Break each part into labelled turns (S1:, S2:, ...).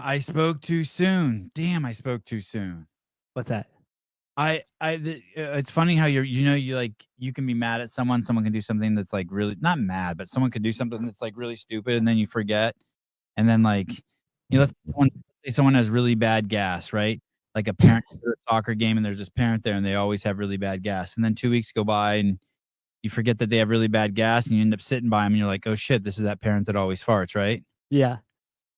S1: I spoke too soon. Damn, I spoke too soon.
S2: What's that?
S1: It's funny how you can be mad at someone can do something that's like really not mad, but someone could do something that's like really stupid, and then you forget, and then like let's say someone has really bad gas, right? Like a parent at a soccer game, and there's this parent there, and they always have really bad gas, and then 2 weeks go by, and you forget that they have really bad gas, and you end up sitting by them, and you're like, oh shit, this is that parent that always farts, right?
S2: Yeah.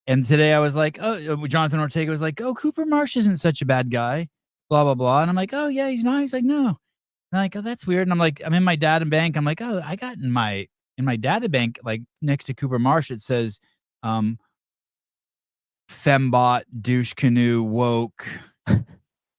S1: And today I was like, oh, Jonathan Ortega was like, oh, Cooper Marsh isn't such a bad guy, blah, blah, blah. And I'm like, oh, yeah, he's not. He's like, no. And I'm like, oh, that's weird. And I'm like, I'm in my data bank. I'm like, oh, I got in my data bank, like next to Cooper Marsh, it says, fembot, douche canoe, woke,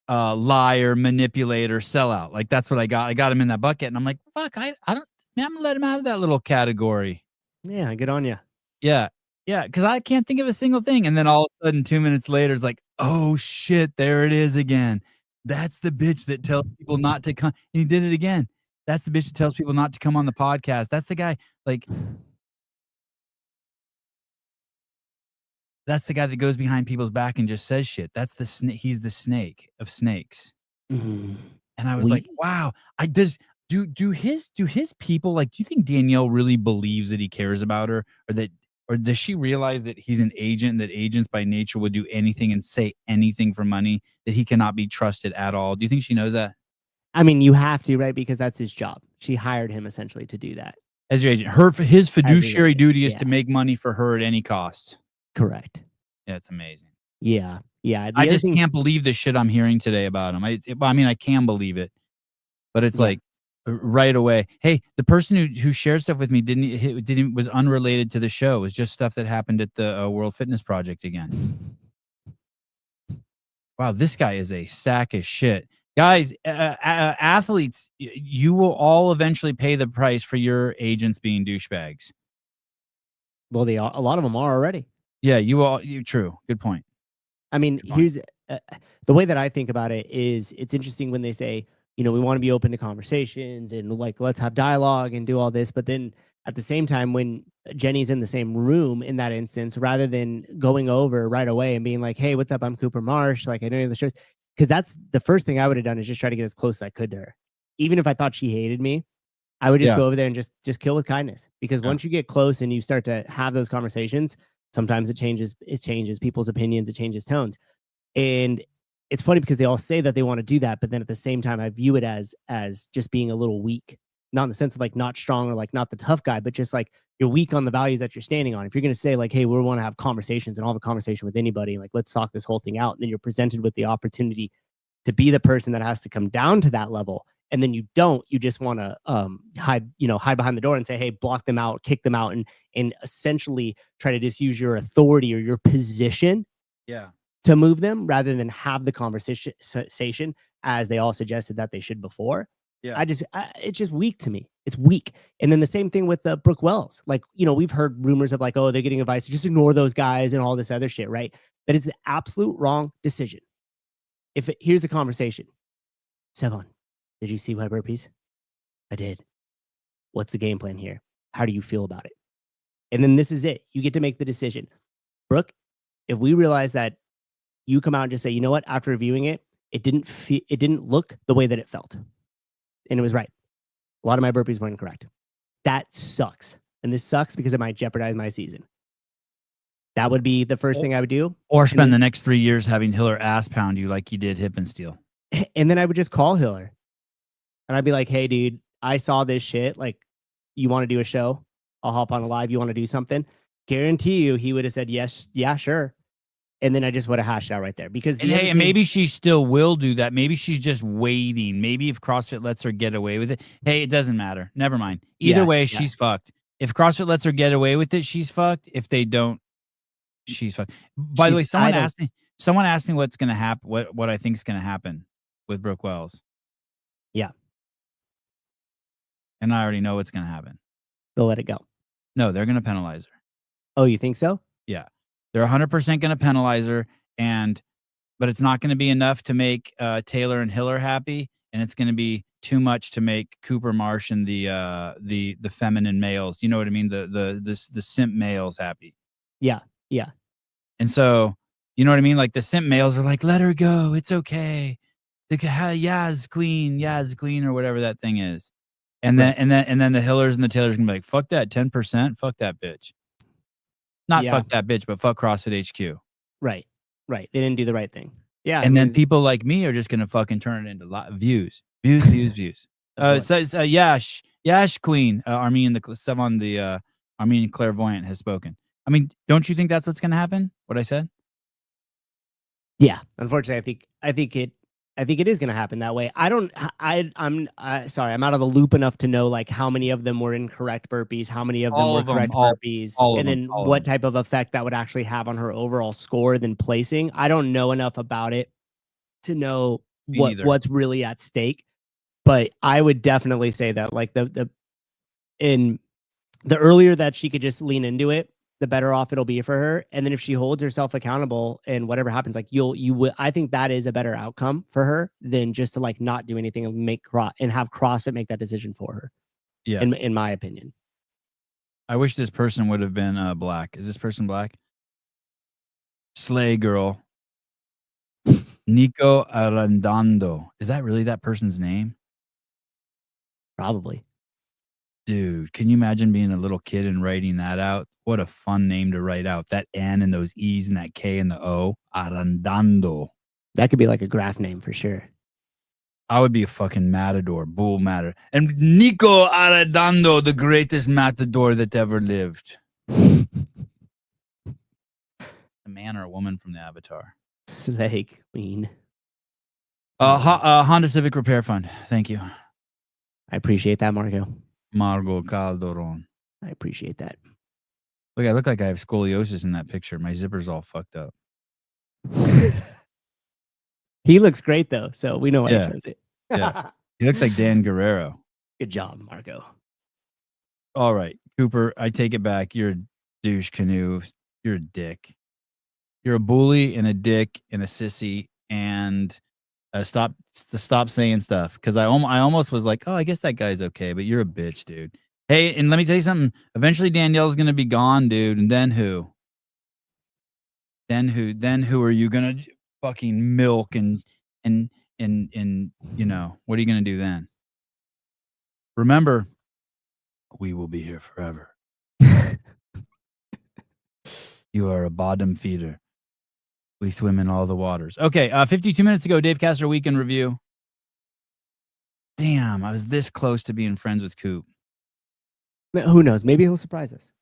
S1: liar, manipulator, sellout. Like, that's what I got. I got him in that bucket. And I'm like, fuck, I don't, man, I'm gonna let him out of that little category.
S2: Yeah, good on you.
S1: Yeah. Yeah, because I can't think of a single thing. And then all of a sudden, 2 minutes later, it's like, oh shit, there it is again. That's the bitch that tells people not to come. And he did it again. That's the bitch that tells people not to come on the podcast. That's the guy, like, that's the guy that goes behind people's back and just says shit. That's the snake. He's the snake of snakes.
S2: Mm-hmm.
S1: And I was like, wow. Do his people, like, do you think Danielle really believes that he cares about her, or does she realize that he's an agent, that agents by nature would do anything and say anything for money, that he cannot be trusted at all? Do you think she knows that?
S2: I mean, you have to, right? Because that's his job. She hired him essentially to do that.
S1: As your agent. His fiduciary duty is to make money for her at any cost.
S2: Correct.
S1: Yeah, it's amazing.
S2: Yeah. Yeah.
S1: I just can't believe the shit I'm hearing today about him. I mean, I can believe it, but it's like, right away. Hey, the person who shared stuff with me was unrelated to the show. It was just stuff that happened at the World Fitness Project again. Wow, this guy is a sack of shit. Guys, athletes, you will all eventually pay the price for your agents being douchebags.
S2: Well, a lot of them are already.
S1: Yeah, true. Good point.
S2: I mean, here's the way that I think about it is it's interesting when they say, we want to be open to conversations and like, let's have dialogue and do all this. But then at the same time, when Jenny's in the same room in that instance, rather than going over right away and being like, hey, what's up? I'm Cooper Marsh. Like, I know the shows. Because that's the first thing I would have done is just try to get as close as I could to her. Even if I thought she hated me, I would just go over there and just kill with kindness. Because once you get close and you start to have those conversations, sometimes it changes people's opinions, it changes tones. And it's funny because they all say that they want to do that, but then at the same time, I view it as just being a little weak, not in the sense of like not strong or like not the tough guy, but just like you're weak on the values that you're standing on. If you're going to say like, hey, we want to have conversations and I'll have a conversation with anybody, like let's talk this whole thing out. And then you're presented with the opportunity to be the person that has to come down to that level. And then you just want to hide behind the door and say, hey, block them out, kick them out, and essentially try to just use your authority or your position.
S1: Yeah.
S2: To move them rather than have the conversation as they all suggested that they should before. Yeah. It's just weak to me. It's weak. And then the same thing with Brooke Wells. Like, we've heard rumors of like, oh, they're getting advice to just ignore those guys and all this other shit, right? That is the absolute wrong decision. Here's the conversation. Sevon, did you see my burpees? I did. What's the game plan here? How do you feel about it? And then this is it. You get to make the decision. Brooke, if we realize that you come out and just say, you know what, after reviewing it, it didn't look the way that it felt. And it was right. A lot of my burpees weren't correct. That sucks. And this sucks because it might jeopardize my season. That would be the first thing I would do.
S1: Or spend the next 3 years having Hiller ass pound you like you did Hip and Steel.
S2: And then I would just call Hiller. And I'd be like, hey, dude, I saw this shit. Like, you want to do a show? I'll hop on a live. You want to do something? Guarantee you he would have said, yes, yeah, sure. And then I just would have hashed out right there. Because
S1: and maybe she still will do that. Maybe she's just waiting. Maybe if CrossFit lets her get away with it. Hey, it doesn't matter. Never mind. Either way, she's fucked. If CrossFit lets her get away with it, she's fucked. If they don't, she's fucked. By the way, someone asked me what's gonna happen, what I think is gonna happen with Brooke Wells.
S2: Yeah.
S1: And I already know what's gonna happen.
S2: They'll let it go.
S1: No, they're gonna penalize her.
S2: Oh, you think so?
S1: Yeah. They're 100% going to penalize her, but it's not going to be enough to make Taylor and Hiller happy, and it's going to be too much to make Cooper Marsh and the feminine males. You know what I mean? The simp males happy.
S2: Yeah, yeah.
S1: And so, You know what I mean? Like the simp males are like, let her go. It's okay. Yas queen, or whatever that thing is. And then the Hillers and the Taylors can be like, fuck that 10%, fuck that bitch. Not fuck that bitch, but fuck CrossFit HQ.
S2: Right. They didn't do the right thing. Yeah.
S1: And then people like me are just gonna fucking turn it into views. Yash Queen, Armenian the Armenian clairvoyant has spoken. I mean, don't you think that's what's gonna happen? What I said?
S2: Yeah. Unfortunately, I think it is going to happen that way. I'm sorry, I'm out of the loop enough to know like how many of them were incorrect burpees, how many of them were correct burpees, and then what type of effect that would actually have on her overall score than placing. I don't know enough about it to know what's really at stake, but I would definitely say that like the earlier that she could just lean into it, the better off it'll be for her. And then if she holds herself accountable and whatever happens, like I think that is a better outcome for her than just to like not do anything and have CrossFit make that decision for her.
S1: Yeah.
S2: In my opinion.
S1: I wish this person would have been black. Is this person black? Slay girl. Nico Arandando. Is that really that person's name?
S2: Probably.
S1: Dude, can you imagine being a little kid and writing that out? What a fun name to write out. That N and those E's and that K and the O. Arandando.
S2: That could be like a graph name for sure.
S1: I would be a fucking matador, bull matador. And Nico Arandando, the greatest matador that ever lived. A man or a woman from the Avatar.
S2: Slay queen.
S1: Honda Civic Repair Fund. Thank you.
S2: I appreciate that,
S1: Margot Calderon.
S2: I appreciate that.
S1: Look, I look like I have scoliosis in that picture. My zipper's all fucked up.
S2: He looks great though, so we know why he chose it.
S1: Yeah. He looks like Dan Guerrero.
S2: Good job, Marco.
S1: All right, Cooper, I take it back. You're a douche canoe. You're a dick. You're a bully and a dick and a sissy. And stop saying stuff, because I almost was like, oh, I guess that guy's okay, but you're a bitch, dude. Hey, and let me tell you something. Eventually, Danielle's gonna be gone, dude. And then who? Then who are you gonna fucking milk and you know, what are you gonna do then? Remember, we will be here forever. You are a bottom feeder. We swim in all the waters. Okay, 52 minutes ago, Dave Castor Weekend Review. Damn, I was this close to being friends with Coop.
S2: Who knows? Maybe he'll surprise us.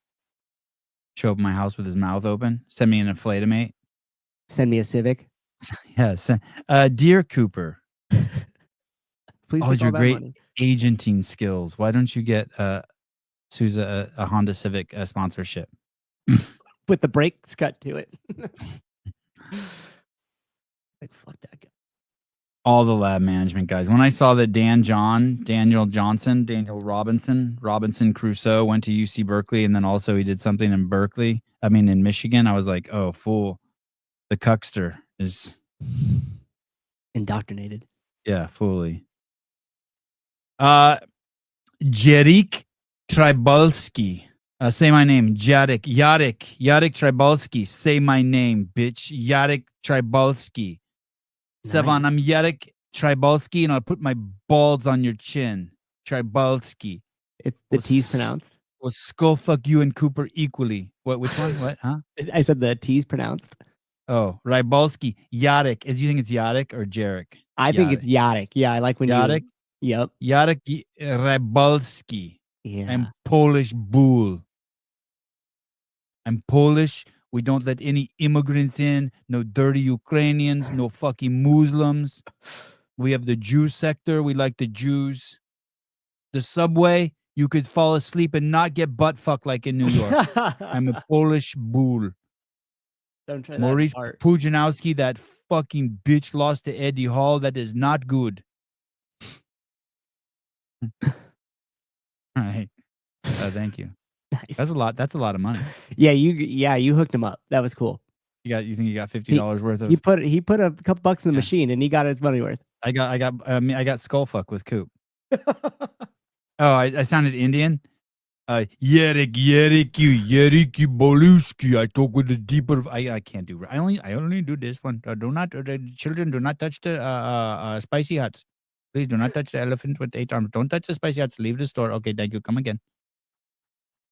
S1: Show up at my house with his mouth open. Send me an Inflatimate.
S2: Send me a Civic.
S1: Yes. Dear Cooper.
S2: Please
S1: all your great
S2: money.
S1: Agenting skills. Why don't you get Sousa a Honda Civic sponsorship?
S2: With the brakes cut to it. Like, fuck that guy.
S1: All the lab management guys. When I saw that Daniel Robinson Crusoe went to UC Berkeley, and then also he did something in Michigan, I was like, oh, fool. The cuckster is
S2: indoctrinated.
S1: Yeah, fully. Jarek Trybalski. Say my name. Jarek Trybalski. Say my name, bitch. Jarek Trybalski. Nice. Sevan, I'm Jarek Trybalski, and I'll put my balls on your chin. Trybalski.
S2: It's the T's pronounced.
S1: We'll skull fuck you and Cooper equally. What? Which one? What? Huh?
S2: I said the T's pronounced.
S1: Oh, Rybalski. Jarek. Do you think it's Jarek or Jarek?
S2: I think it's Jarek. Yeah, I like when
S1: Jarek.
S2: Yep.
S1: Jarek Rybalski.
S2: Yeah.
S1: I'm Polish bull. I'm Polish. We don't let any immigrants in. No dirty Ukrainians. No fucking Muslims. We have the Jew sector. We like the Jews. The subway, you could fall asleep and not get butt fucked like in New York. I'm a Polish bull.
S2: Don't try
S1: Maurice
S2: that
S1: Pujanowski, that fucking bitch lost to Eddie Hall. That is not good. All right. Thank you.
S2: Nice.
S1: That's a lot. That's a lot of money.
S2: Yeah, you hooked him up. That was cool.
S1: You think you got $50 worth of?
S2: He put a couple bucks in the machine, and he got his money worth.
S1: I got skull fuck with Coop. Oh, I sounded Indian. Yerik Boluski. I talk with the deeper. I can't do. I only do this one. Do not, the children, do not touch the spicy huts. Please do not touch the elephant with 8 arms. Don't touch the spicy huts. Leave the store. Okay, thank you. Come again.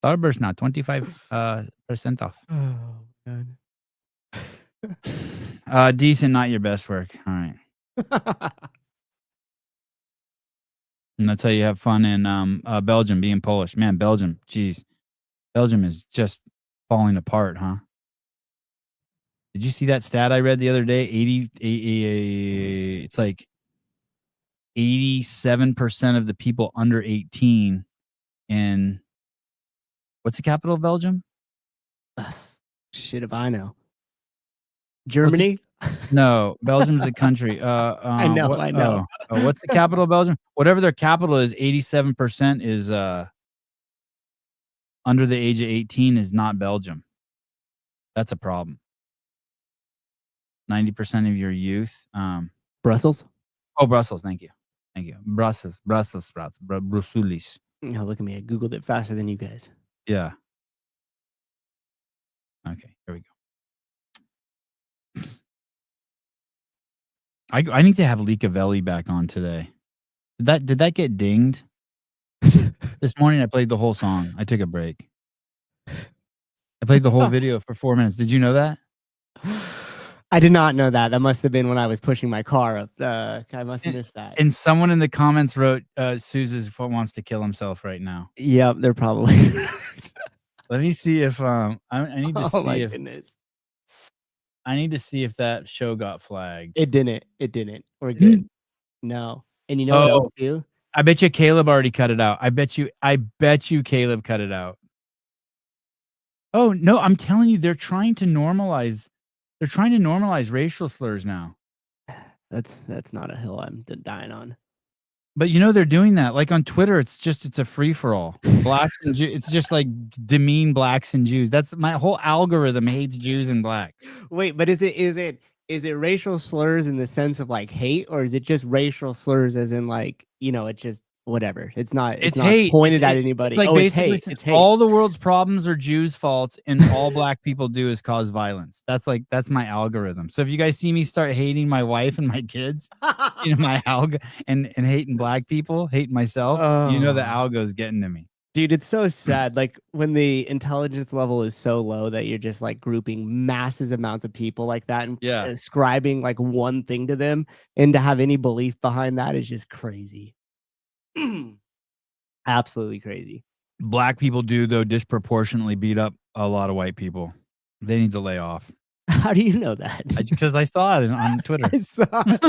S1: Starburst now, 25% off.
S2: Oh God.
S1: Decent, not your best work. All right. And that's how you have fun in Belgium, being Polish. Man, Belgium, geez. Belgium is just falling apart, huh? Did you see that stat I read the other day? It's like 87% of the people under 18 in, what's the capital of Belgium?
S2: Shit if I know. Germany?
S1: No, Belgium's a country.
S2: I know.
S1: What's the capital of Belgium? Whatever their capital is, 87% is under the age of 18 is not Belgium. That's a problem. 90% of your youth.
S2: Brussels?
S1: Oh, Brussels. Thank you. Brussels. Brussels.
S2: Oh, look at me. I Googled it faster than you guys.
S1: Yeah. Okay, here we go. I need to have Licavelli back on today. Did that get dinged? This morning I played the whole song. I took a break. I played the whole video for 4 minutes. Did you know that?
S2: I did not know that. That must have been when I was pushing my car up. I must have missed that.
S1: And someone in the comments wrote, Suze's wants to kill himself right now.
S2: Yep, they're probably.
S1: Let me see if I need to see
S2: oh my
S1: if
S2: goodness.
S1: I need to see if that show got flagged.
S2: It didn't. We're good. No. And you know what else too?
S1: I bet you Caleb already cut it out. I bet you Caleb cut it out. Oh no, I'm telling you, they're trying to normalize racial slurs now.
S2: That's not a hill I'm dying on.
S1: But you know they're doing that. Like on Twitter, it's a free for all. Blacks and Jews. It's just like demean blacks and Jews. That's my whole algorithm hates Jews and blacks.
S2: Wait, but is it racial slurs in the sense of like hate, or is it just racial slurs as in like, you know, it's just whatever? It's not
S1: hate
S2: pointed at anybody.
S1: It's like basically
S2: it's hate.
S1: All the world's problems are Jews' faults, and all black people do is cause violence. That's my algorithm. So if you guys see me start hating my wife and my kids, you know, my algo and hating black people, hating myself, you know the algo is getting to me.
S2: Dude, it's so sad. Like when the intelligence level is so low that you're just like grouping massive amounts of people like that and ascribing like one thing to them, and to have any belief behind that is just crazy. Absolutely crazy.
S1: Black people do, though, disproportionately beat up a lot of white people. They need to lay off.
S2: How do you know that?
S1: Because I saw it on Twitter.
S2: I saw it.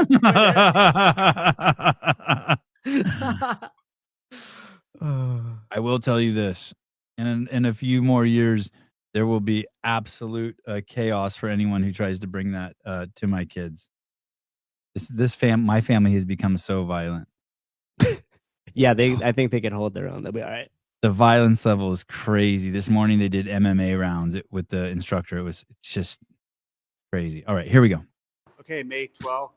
S1: I will tell you this. In a few more years, there will be absolute chaos for anyone who tries to bring that to my kids. My family has become so violent.
S2: Yeah, I think they can hold their own. They'll be all right.
S1: The violence level is crazy. This morning they did MMA rounds with the instructor. It's just crazy. All right, here we go.
S3: Okay, May 12th,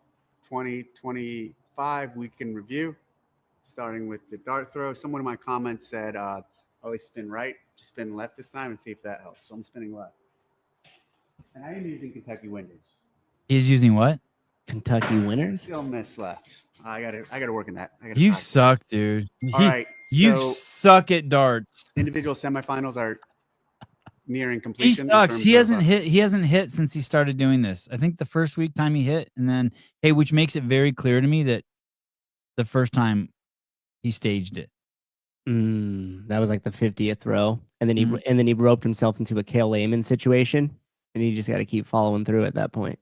S3: 2025, weekend review. Starting with the dart throw. Someone in my comments said, always spin right, just spin left this time and see if that helps. So I'm spinning left. And I am using Kentucky winners.
S1: He's using what?
S2: Kentucky winners?
S3: Still miss left. I gotta work on that.
S1: You suck, dude.
S3: All right.
S1: You suck at darts.
S3: Individual semifinals are nearing completion.
S1: He sucks. He hasn't hit since he started doing this. I think the first week time he hit, and then which makes it very clear to me that the first time he staged it.
S2: That was like the 50th throw, and then he roped himself into a Cale Layman situation, and he just got to keep following through at that point.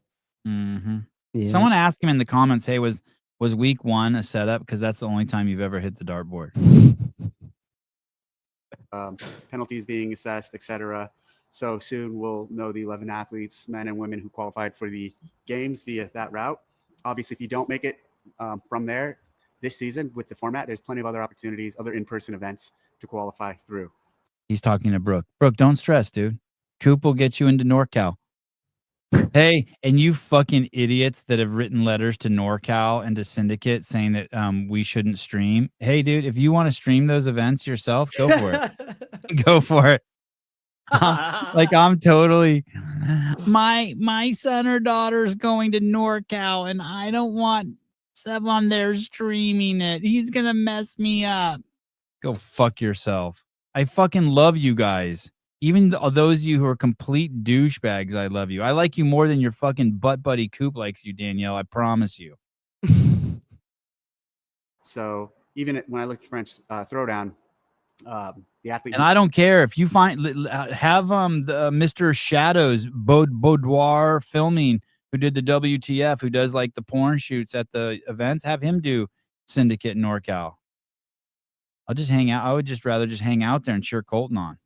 S1: Mm-hmm.
S2: Yeah.
S1: Someone asked him in the comments, "Hey, was week 1 a setup? Because that's the only time you've ever hit the dartboard."
S3: Penalties being assessed, etc. So soon we'll know the 11 athletes, men and women, who qualified for the games via that route. Obviously, if you don't make it from there this season with the format, there's plenty of other opportunities, other in-person events to qualify through.
S1: He's talking to Brooke. Brooke, don't stress, dude. Coop will get you into NorCal. Hey, and you fucking idiots that have written letters to NorCal and to Syndicate saying that we shouldn't stream. Hey, dude, if you want to stream those events yourself, go for it. Go for it. I'm totally my son or daughter's going to NorCal and I don't want someone there streaming it. He's gonna mess me up. Go fuck yourself. I fucking love you guys. Even those of you who are complete douchebags, I love you. I like you more than your fucking butt buddy Coop likes you, Danielle. I promise you.
S3: So even when I look at French Throwdown, the athlete.
S1: And I don't care if you find have Mr. Shadows Boudoir filming, who did the WTF, who does like the porn shoots at the events. Have him do Syndicate in NorCal. I'll just hang out. I would just rather just hang out there and cheer Colton on.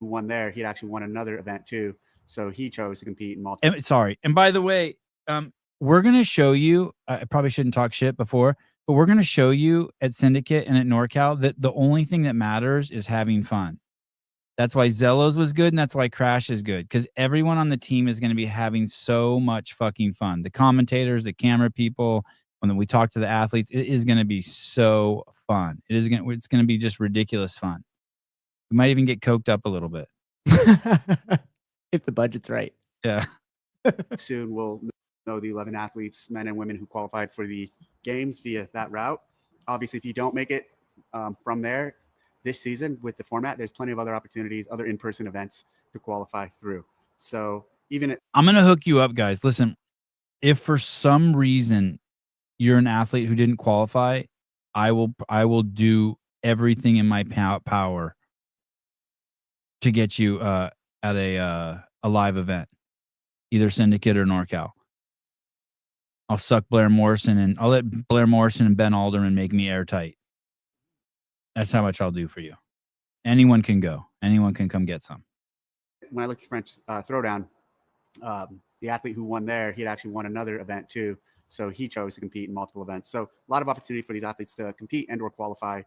S3: Who won there? He'd actually won another event too, so he chose to compete in multiple.
S1: Sorry, and by the way, we're gonna show you. I probably shouldn't talk shit before. But we're going to show you at Syndicate and at NorCal that the only thing that matters is having fun. That's why Zellos was good, and that's why Crash is good, because everyone on the team is going to be having so much fucking fun. The commentators, the camera people, when we talk to the athletes, it is going to be so fun. It's going to be just ridiculous fun. We might even get coked up a little bit.
S2: If the budget's right.
S3: Yeah. Soon we'll know the 11 athletes, men and women, who qualified for the games via that route. Obviously, if you don't make it from there this season with the format, there's plenty of other opportunities, other in-person events to qualify through. So
S1: I'm going to hook you up, guys. Listen, if for some reason you're an athlete who didn't qualify, I will do everything in my power to get you at a live event, either Syndicate or NorCal. I'll suck Blair Morrison, and I'll let Blair Morrison and Ben Alderman make me airtight. That's how much I'll do for you. Anyone can go. Anyone can come get some.
S3: When I looked at French Throwdown, the athlete who won there, he'd actually won another event too. So he chose to compete in multiple events. So a lot of opportunity for these athletes to compete and or qualify.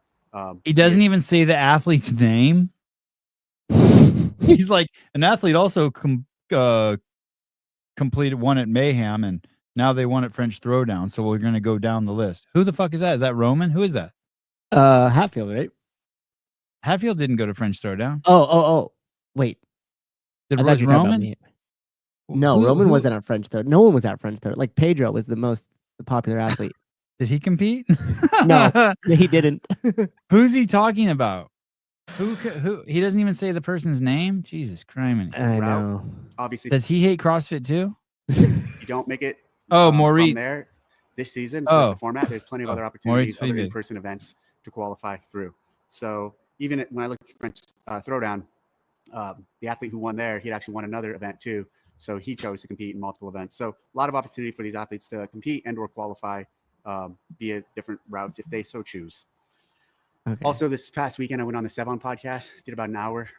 S1: He doesn't even say the athlete's name. He's like, an athlete also completed one at Mayhem, and now they won at French Throwdown, so we're going to go down the list. Who the fuck is that? Is that Roman? Who is that?
S2: Hatfield, right?
S1: Hatfield didn't go to French Throwdown.
S2: Oh. Wait.
S1: Was Roman?
S2: No, Roman wasn't at French Throw. No one was at French Throw. Like Pedro was the most popular athlete.
S1: Did he compete?
S2: No, he didn't.
S1: Who's he talking about? Who? He doesn't even say the person's name. Jesus Christ!
S2: I know.
S3: Obviously,
S1: does he hate CrossFit too?
S3: You don't make it.
S1: Maurice.
S3: From there this season with the format, there's plenty of other opportunities, other in-person events to qualify through. So even when I look at French Throwdown, the athlete who won there, he'd actually won another event too. So he chose to compete in multiple events. So a lot of opportunity for these athletes to compete and or qualify via different routes if they so choose. Okay. Also, this past weekend, I went on the Sevon podcast, did about an hour.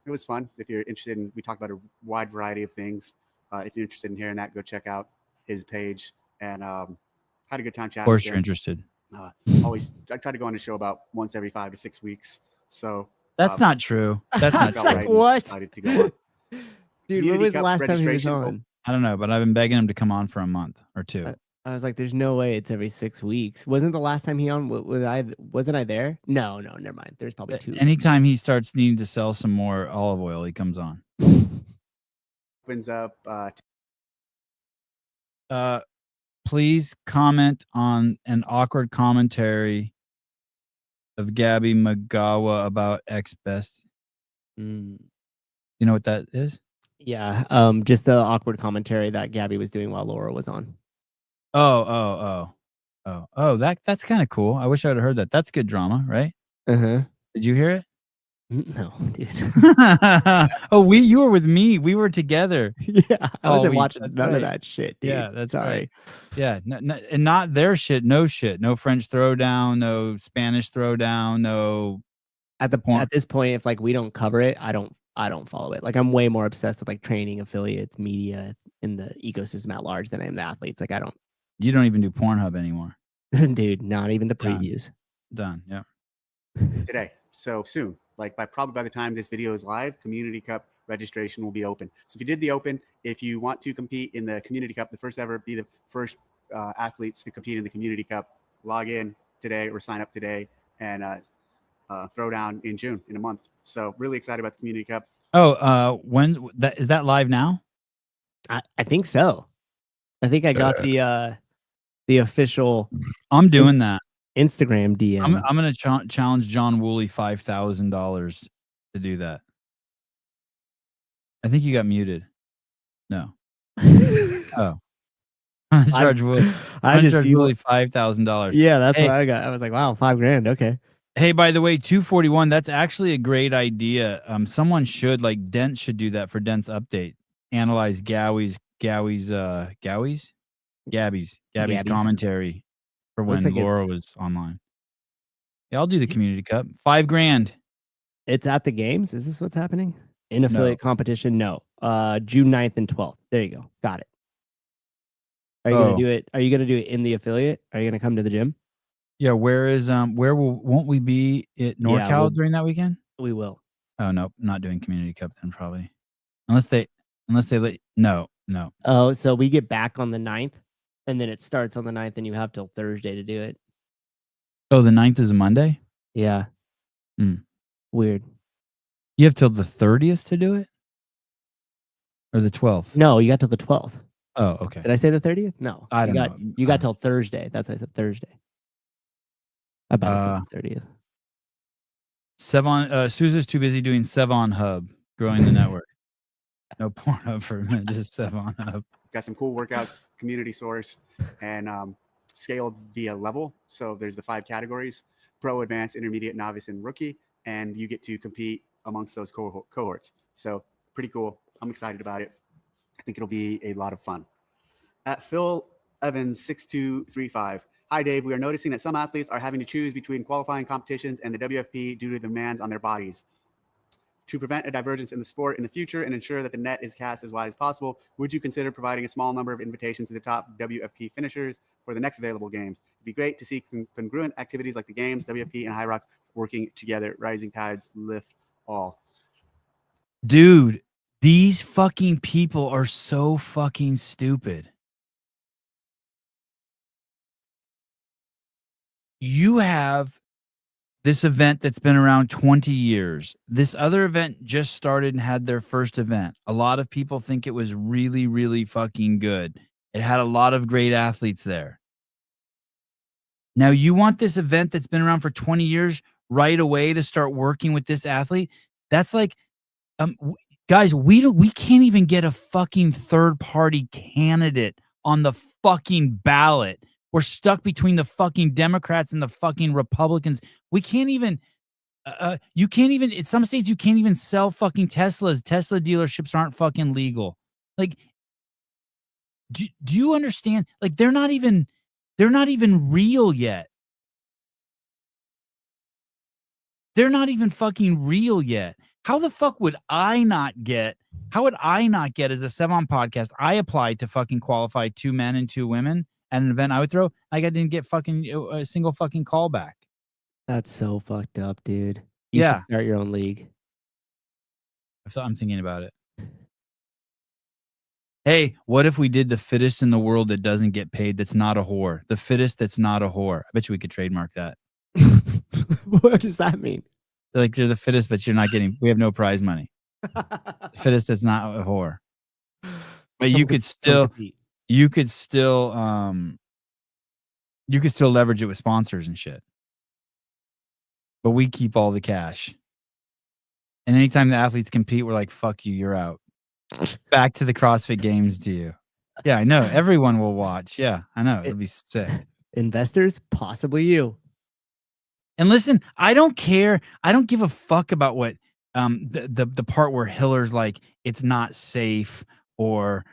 S3: It was fun. If you're interested in, we talked about a wide variety of things. If you're interested in hearing that, go check out his page. And had a good time chatting.
S1: Of course, you're interested.
S3: I try to go on the show about once every 5 to 6 weeks. So
S1: that's not true. That's not true.
S2: Like, what?
S3: Decided to go on.
S2: Dude, when was the last time he was on?
S1: I don't know, but I've been begging him to come on for a month or two.
S2: I was like, there's no way it's every 6 weeks. Wasn't the last time he on? Wasn't I there? No, never mind. There's probably 2.
S1: Anytime he starts needing to sell some more olive oil, he comes on.
S3: Opens up.
S1: Please comment on an awkward commentary of Gabby Magawa about ex-best. You know what that is?
S2: Yeah, just the awkward commentary that Gabby was doing while Laura was on.
S1: Oh, that's kind of cool. I wish I would have heard that. That's good drama, right? Did you hear it?
S2: No, dude.
S1: You were with me. We were together.
S2: Yeah, I wasn't watching none of that shit, dude.
S1: Yeah, that's
S2: sorry.
S1: Right. Yeah, and not their shit. No shit. No French Throwdown. No Spanish Throwdown. No.
S2: At this point, if like we don't cover it, I don't follow it. Like I'm way more obsessed with like training, affiliates, media, in the ecosystem at large than I am the athletes. Like
S1: You don't even do Pornhub anymore,
S2: dude. Not even the previews.
S1: Done. Yeah.
S3: Today, so soon. Like probably by the time this video is live, Community Cup registration will be open. So if you did the open, if you want to compete in the Community Cup, be the first athletes to compete in the Community Cup, log in today or sign up today and throwdown in June, in a month. So really excited about the Community Cup.
S1: Oh, when that is that live now?
S2: I think so. I think I got the official.
S1: I'm doing that.
S2: Instagram DM.
S1: I'm gonna challenge John Woolley $5,000 to do that. I think you got muted. No. Oh. I'm gonna charge Woolley.
S2: I just
S1: charge Woolley $5,000.
S2: Yeah, that's
S1: Hey.
S2: what I got. I was like, wow, $5,000. Okay.
S1: Hey, by the way, 241. That's actually a great idea. Someone should, like, Dent should do that for Dent's update. Analyze Gabby's commentary for when
S2: like
S1: Laura was online. Yeah, I'll do the Community Cup. $5,000.
S2: It's at the games. Is this what's happening? In affiliate competition? No. June 9th and 12th. There you go. Got it. Are you gonna do it? Are you gonna do it in the affiliate? Are you gonna come to the gym?
S1: Yeah, won't we be at NorCal during that weekend?
S2: We will.
S1: Oh no, not doing Community Cup then probably. Unless they let no.
S2: Oh, so we get back on the 9th and then it starts on the 9th and you have till Thursday to do it.
S1: Oh, the 9th is a Monday?
S2: Yeah. Weird.
S1: You have till the 30th to do it? Or the 12th?
S2: No, you got till the 12th.
S1: Oh, okay.
S2: Did I say the 30th? No.
S1: I don't know.
S2: You got till Thursday. That's why I said Thursday. I bet it's the 30th.
S3: Sevon,
S1: Sousa's too busy doing Sevon Hub, growing the network. No Pornhub for a minute, just Sevon Hub.
S3: Got some cool workouts, community sourced, and scaled via level. So there's the 5 categories: pro, advanced, intermediate, novice, and rookie. And you get to compete amongst those cohorts. So pretty cool. I'm excited about it. I think it'll be a lot of fun. At Phil Evans 6235. Hi, Dave. We are noticing that some athletes are having to choose between qualifying competitions and the WFP due to the demands on their bodies. To prevent a divergence in the sport in the future and ensure that the net is cast as wide as possible, would you consider providing a small number of invitations to the top WFP finishers for the next available games? It'd be great to see congruent activities like the games, WFP, and High Rocks working together. Rising tides lift all.
S1: Dude, these fucking people are so fucking stupid. You have this event that's been around 20 years. This other event just started and had their first event. A lot of people think it was really, really fucking good. It had a lot of great athletes there. Now, you want this event that's been around for 20 years right away to start working with this athlete? That's like, guys, we can't even get a fucking third-party candidate on the fucking ballot. We're stuck between the fucking Democrats and the fucking Republicans. We can't even, you can't even, in some states, you can't even sell fucking Teslas. Tesla dealerships aren't fucking legal. Like, do you understand? Like, they're not even real yet. They're not even fucking real yet. How the fuck would I not get, as a Sevon podcast, I applied to fucking qualify 2 men and 2 women at an event I would throw. I didn't get fucking a single fucking call back.
S2: That's so fucked up, dude. You should start your own league.
S1: I'm thinking about it. Hey, what if we did the fittest in the world that doesn't get paid, that's not a whore? The fittest that's not a whore. I bet you we could trademark that.
S2: What does that mean?
S1: Like, you're the fittest, but we have no prize money. The fittest that's not a whore. But you could still leverage it with sponsors and shit. But we keep all the cash. And anytime the athletes compete, we're like, fuck you, you're out. Back to the CrossFit Games to you. Yeah, I know. Everyone will watch. Yeah, I know. It'll be sick.
S2: Investors, possibly you.
S1: And listen, I don't care. I don't give a fuck about what the part where Hiller's like, it's not safe or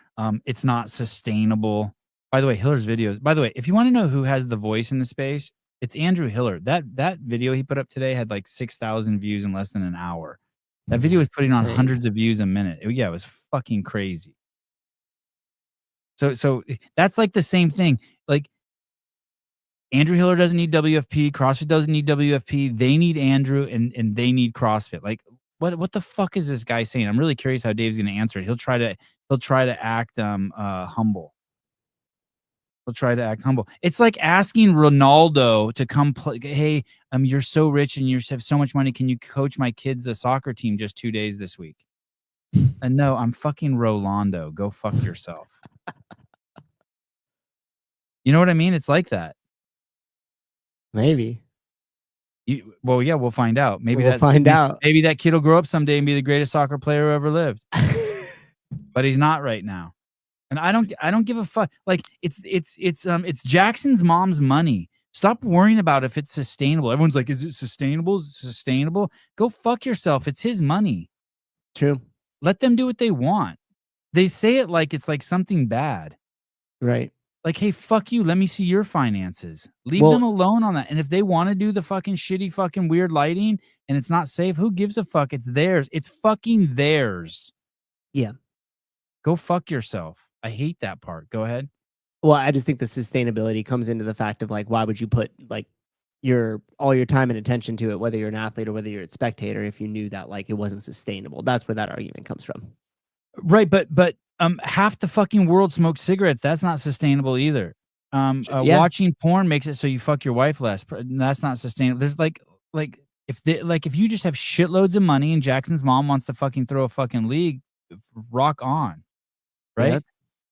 S1: it's not sustainable. By the way, Hiller's videos. By the way, if you want to know who has the voice in the space, it's Andrew Hiller. That video he put up today had like 6,000 views in less than an hour. That video was putting on hundreds of views a minute. Yeah, it was fucking crazy. So that's like the same thing. Like, Andrew Hiller doesn't need WFP. CrossFit doesn't need WFP. They need Andrew and they need CrossFit. Like, what the fuck is this guy saying? I'm really curious how Dave's going to answer it. He'll try to act humble. He'll try to act humble. It's like asking Ronaldo to come play. Hey, you're so rich and you have so much money. Can you coach my kids' soccer team just 2 days this week? And no, I'm fucking Rolando. Go fuck yourself. You know what I mean? It's like that.
S2: Maybe.
S1: Well, yeah, we'll find out. Maybe
S2: we'll find out.
S1: Maybe that kid will grow up someday and be the greatest soccer player who ever lived. But he's not right now. And I don't give a fuck. Like it's Jackson's mom's money. Stop worrying about if it's sustainable. Everyone's like, is it sustainable? Is it sustainable? Go fuck yourself. It's his money.
S2: True.
S1: Let them do what they want. They say it like it's like something bad.
S2: Right.
S1: Like, hey, fuck you. Let me see your finances. Leave them alone on that. And if they want to do the fucking shitty fucking weird lighting and it's not safe, who gives a fuck? It's theirs. It's fucking theirs.
S2: Yeah.
S1: Go fuck yourself. I hate that part. Go ahead.
S2: Well, I just think the sustainability comes into the fact of like, why would you put like all your time and attention to it, whether you're an athlete or whether you're a spectator, if you knew that like it wasn't sustainable? That's where that argument comes from.
S1: Right, but half the fucking world smokes cigarettes. That's not sustainable either. Watching porn makes it so you fuck your wife less. That's not sustainable. There's like if you just have shitloads of money and Jackson's mom wants to fucking throw a fucking league, rock on, right?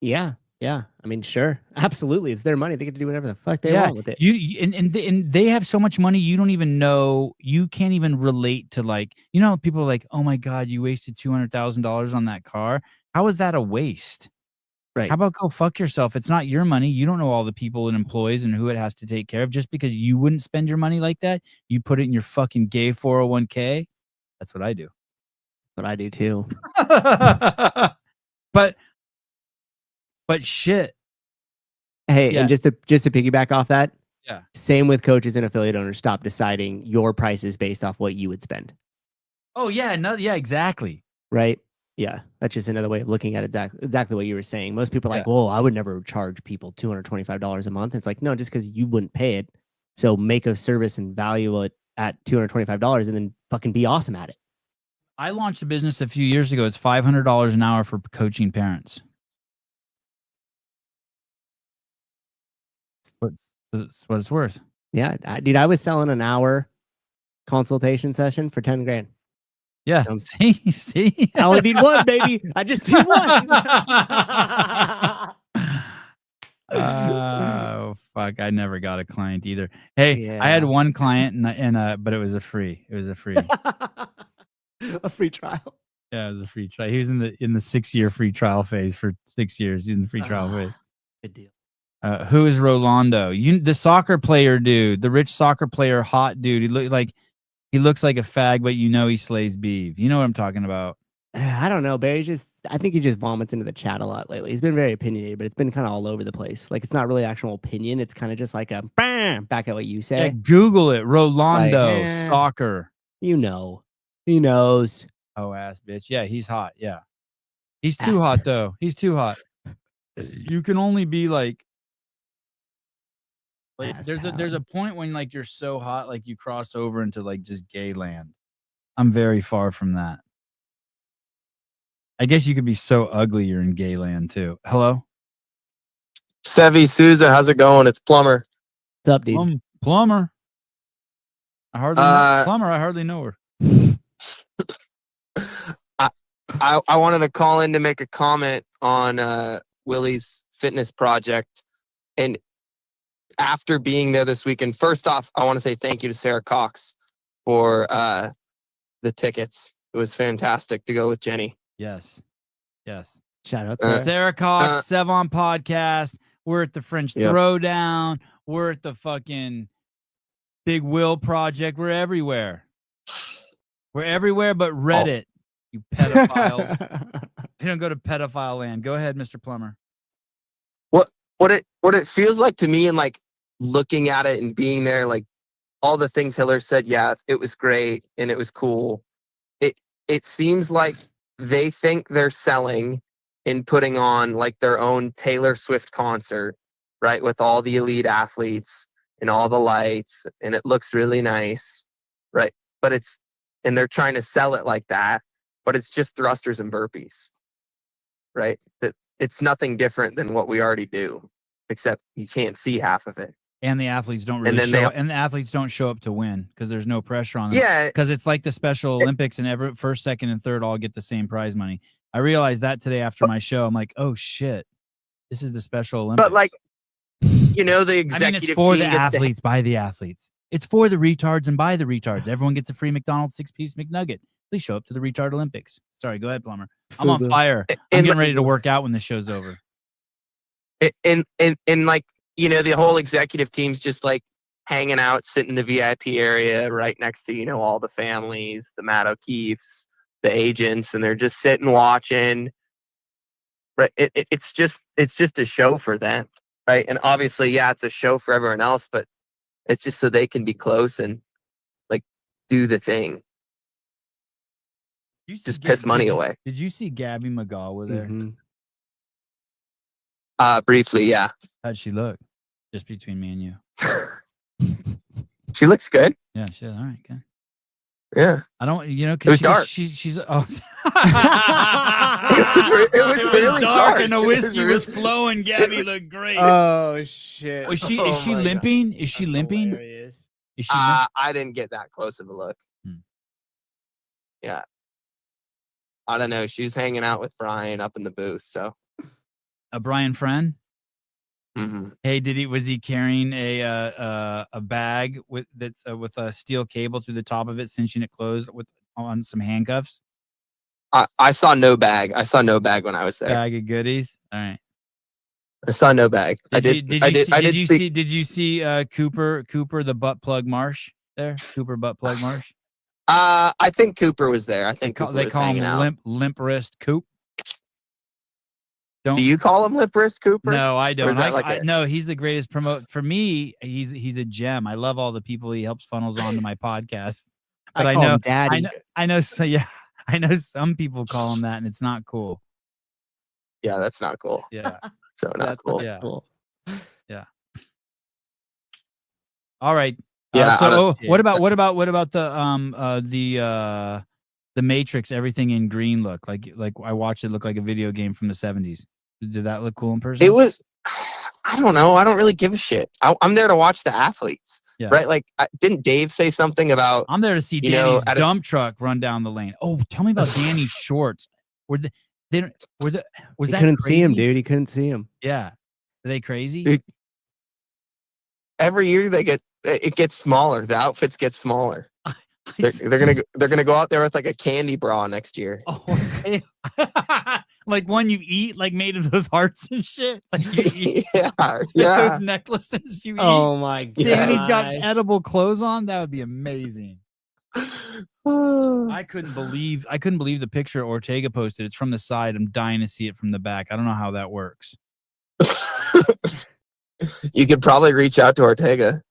S2: Yeah. I mean, sure, absolutely. It's their money. They get to do whatever the fuck they want with it.
S1: And they have so much money, you don't even know. You can't even relate to like, people are like, oh my God, you wasted $200,000 on that car. How is that a waste?
S2: Right.
S1: How about go fuck yourself? It's not your money. You don't know all the people and employees and who it has to take care of. Just because you wouldn't spend your money like that, you put it in your fucking gay 401k. That's what I do.
S2: What I do too.
S1: But shit.
S2: Hey, and just to piggyback off that,
S1: yeah.
S2: Same with coaches and affiliate owners. Stop deciding your prices based off what you would spend.
S1: Oh yeah, exactly.
S2: Right? Yeah, that's just another way of looking at exactly what you were saying. Most people are like, "Well, I would never charge people $225 a month." It's like, no, just because you wouldn't pay it. So make a service and value it at $225, and then fucking be awesome at it.
S1: I launched a business a few years ago. It's $500 an hour for coaching parents. That's what it's worth.
S2: Yeah, dude, I was selling an hour consultation session for 10 grand.
S1: Yeah. See?
S2: I only need one, baby. I just need one.
S1: Oh, fuck. I never got a client either. Hey, I had one client but it was a free. It was a free.
S2: A free trial.
S1: Yeah, it was a free trial. He was in the 6-year free trial phase for 6 years. He's in the free trial phase.
S2: Good deal.
S1: Who is Rolando? The soccer player dude, the rich soccer player, hot dude. He looks like a fag, but he slays beef. You know what I'm talking about?
S2: I don't know, Barry. I think he just vomits into the chat a lot lately. He's been very opinionated, but it's been kind of all over the place. Like it's not really actual opinion. It's kind of just like a bam, back at what you say.
S1: Yeah, Google it. Rolando soccer.
S2: He knows.
S1: Oh, ass bitch. Yeah, he's hot. Yeah, he's too hot though. He's too hot. You can only be like there's a point when like you're so hot like you cross over into like just gay land. I'm very far from that. I guess you could be so ugly you're in gay land too. Hello?
S4: Sevi Souza, how's it going? It's Plumber.
S2: What's up, dude?
S1: Plumber. I hardly know her.
S4: I wanted to call in to make a comment on Willie's fitness project. And after being there this weekend, first off, I want to say thank you to Sarah Cox for the tickets. It was fantastic to go with Jenny.
S1: Yes.
S2: Shout out to
S1: Sarah Cox, Sevon Podcast. We're at the French Throwdown. We're at the fucking Big Will Project. We're everywhere. We're everywhere but Reddit. You pedophiles. You don't go to pedophile land. Go ahead, Mr. Plumber.
S4: What it feels like to me, and like looking at it and being there, like all the things Hiller said, yeah, it was great and it was cool. It seems like they think they're selling and putting on like their own Taylor Swift concert, right? With all the elite athletes and all the lights, and it looks really nice, right? But and they're trying to sell it like that, but it's just thrusters and burpees, right? It's nothing different than what we already do. except you can't see half of it.
S1: And the athletes don't really and the athletes don't show up to win because there's no pressure on them.
S4: Yeah.
S1: Because it's like the Special Olympics and every first, second, and third all get the same prize money. I realized that today after my show. I'm like, oh shit, this is the Special Olympics.
S4: But like, you know, the executive
S1: it's for the
S4: team gets
S1: athletes by the athletes. It's for the retards and by the retards. Everyone gets a free McDonald's 6-piece McNugget. Please show up to the Retard Olympics. Sorry, go ahead, Plumber. I'm on fire. I'm getting ready to work out when the show's over.
S4: And like, you know, the whole executive team's just like hanging out, sitting in the VIP area right next to, you know, all the families, the Matt O'Keefes, the agents, and they're just sitting watching. Right. It's just a show for them. Right. And obviously, yeah, it's a show for everyone else, but it's just so they can be close and like do the thing. Just piss money away.
S1: Did you see Gabby McGaw there?
S2: Mm-hmm.
S4: Briefly, yeah.
S1: How'd she look? Just between me and you.
S4: She looks good.
S1: Yeah, she all right, good.
S4: Yeah.
S1: I don't, you know,
S4: it was dark.
S1: She's
S4: it was really dark
S1: and the whiskey was flowing. Gabby looked great.
S2: Oh shit.
S1: Is she limping? God. Is she limping?
S2: Hilarious.
S1: Is she
S4: I didn't get that close of a look. Yeah. I don't know. She's hanging out with Brian up in the booth, so.
S1: A Brian friend?
S4: Mm-hmm.
S1: Hey, was he carrying a bag with a steel cable through the top of it, cinching it closed on some handcuffs?
S4: I saw no bag. I saw no bag when I was there.
S1: Bag of goodies. All right.
S4: I saw no bag. Did
S1: you see Cooper the butt plug Marsh there? Cooper butt plug Marsh.
S4: I think Cooper was there. I think
S1: they call him limp wrist Coop.
S4: Do you call him lip wrist Cooper?
S1: No, I don't. No, he's the greatest promote. For me, he's a gem. I love all the people he helps funnels onto my podcast. But I know so yeah, I know some people call him that, and it's not cool.
S4: Yeah, that's not cool.
S1: Yeah,
S4: so not cool.
S1: Yeah, cool. Yeah. All right.
S4: Yeah.
S1: What about the Matrix? Everything in green look like I watched it look like a video game from the 70s. Did that look cool in person?
S4: It was. I don't know. I don't really give a shit. I'm there to watch the athletes, right? Like, didn't Dave say something about?
S1: I'm there to see Danny's dump truck run down the lane. Oh, tell me about Danny's shorts. Was that
S2: couldn't
S1: crazy?
S2: See him, dude. He couldn't see him.
S1: Yeah, are they crazy?
S4: Every year it gets smaller. The outfits get smaller. They're gonna go out there with like a candy bra next year.
S1: Oh, like one you eat, like made of those hearts and shit. Like you eat,
S4: yeah.
S1: Those necklaces you eat.
S2: Oh my god!
S1: Danny's got edible clothes on. That would be amazing. I couldn't believe the picture Ortega posted. It's from the side. I'm dying to see it from the back. I don't know how that works.
S4: You could probably reach out to Ortega.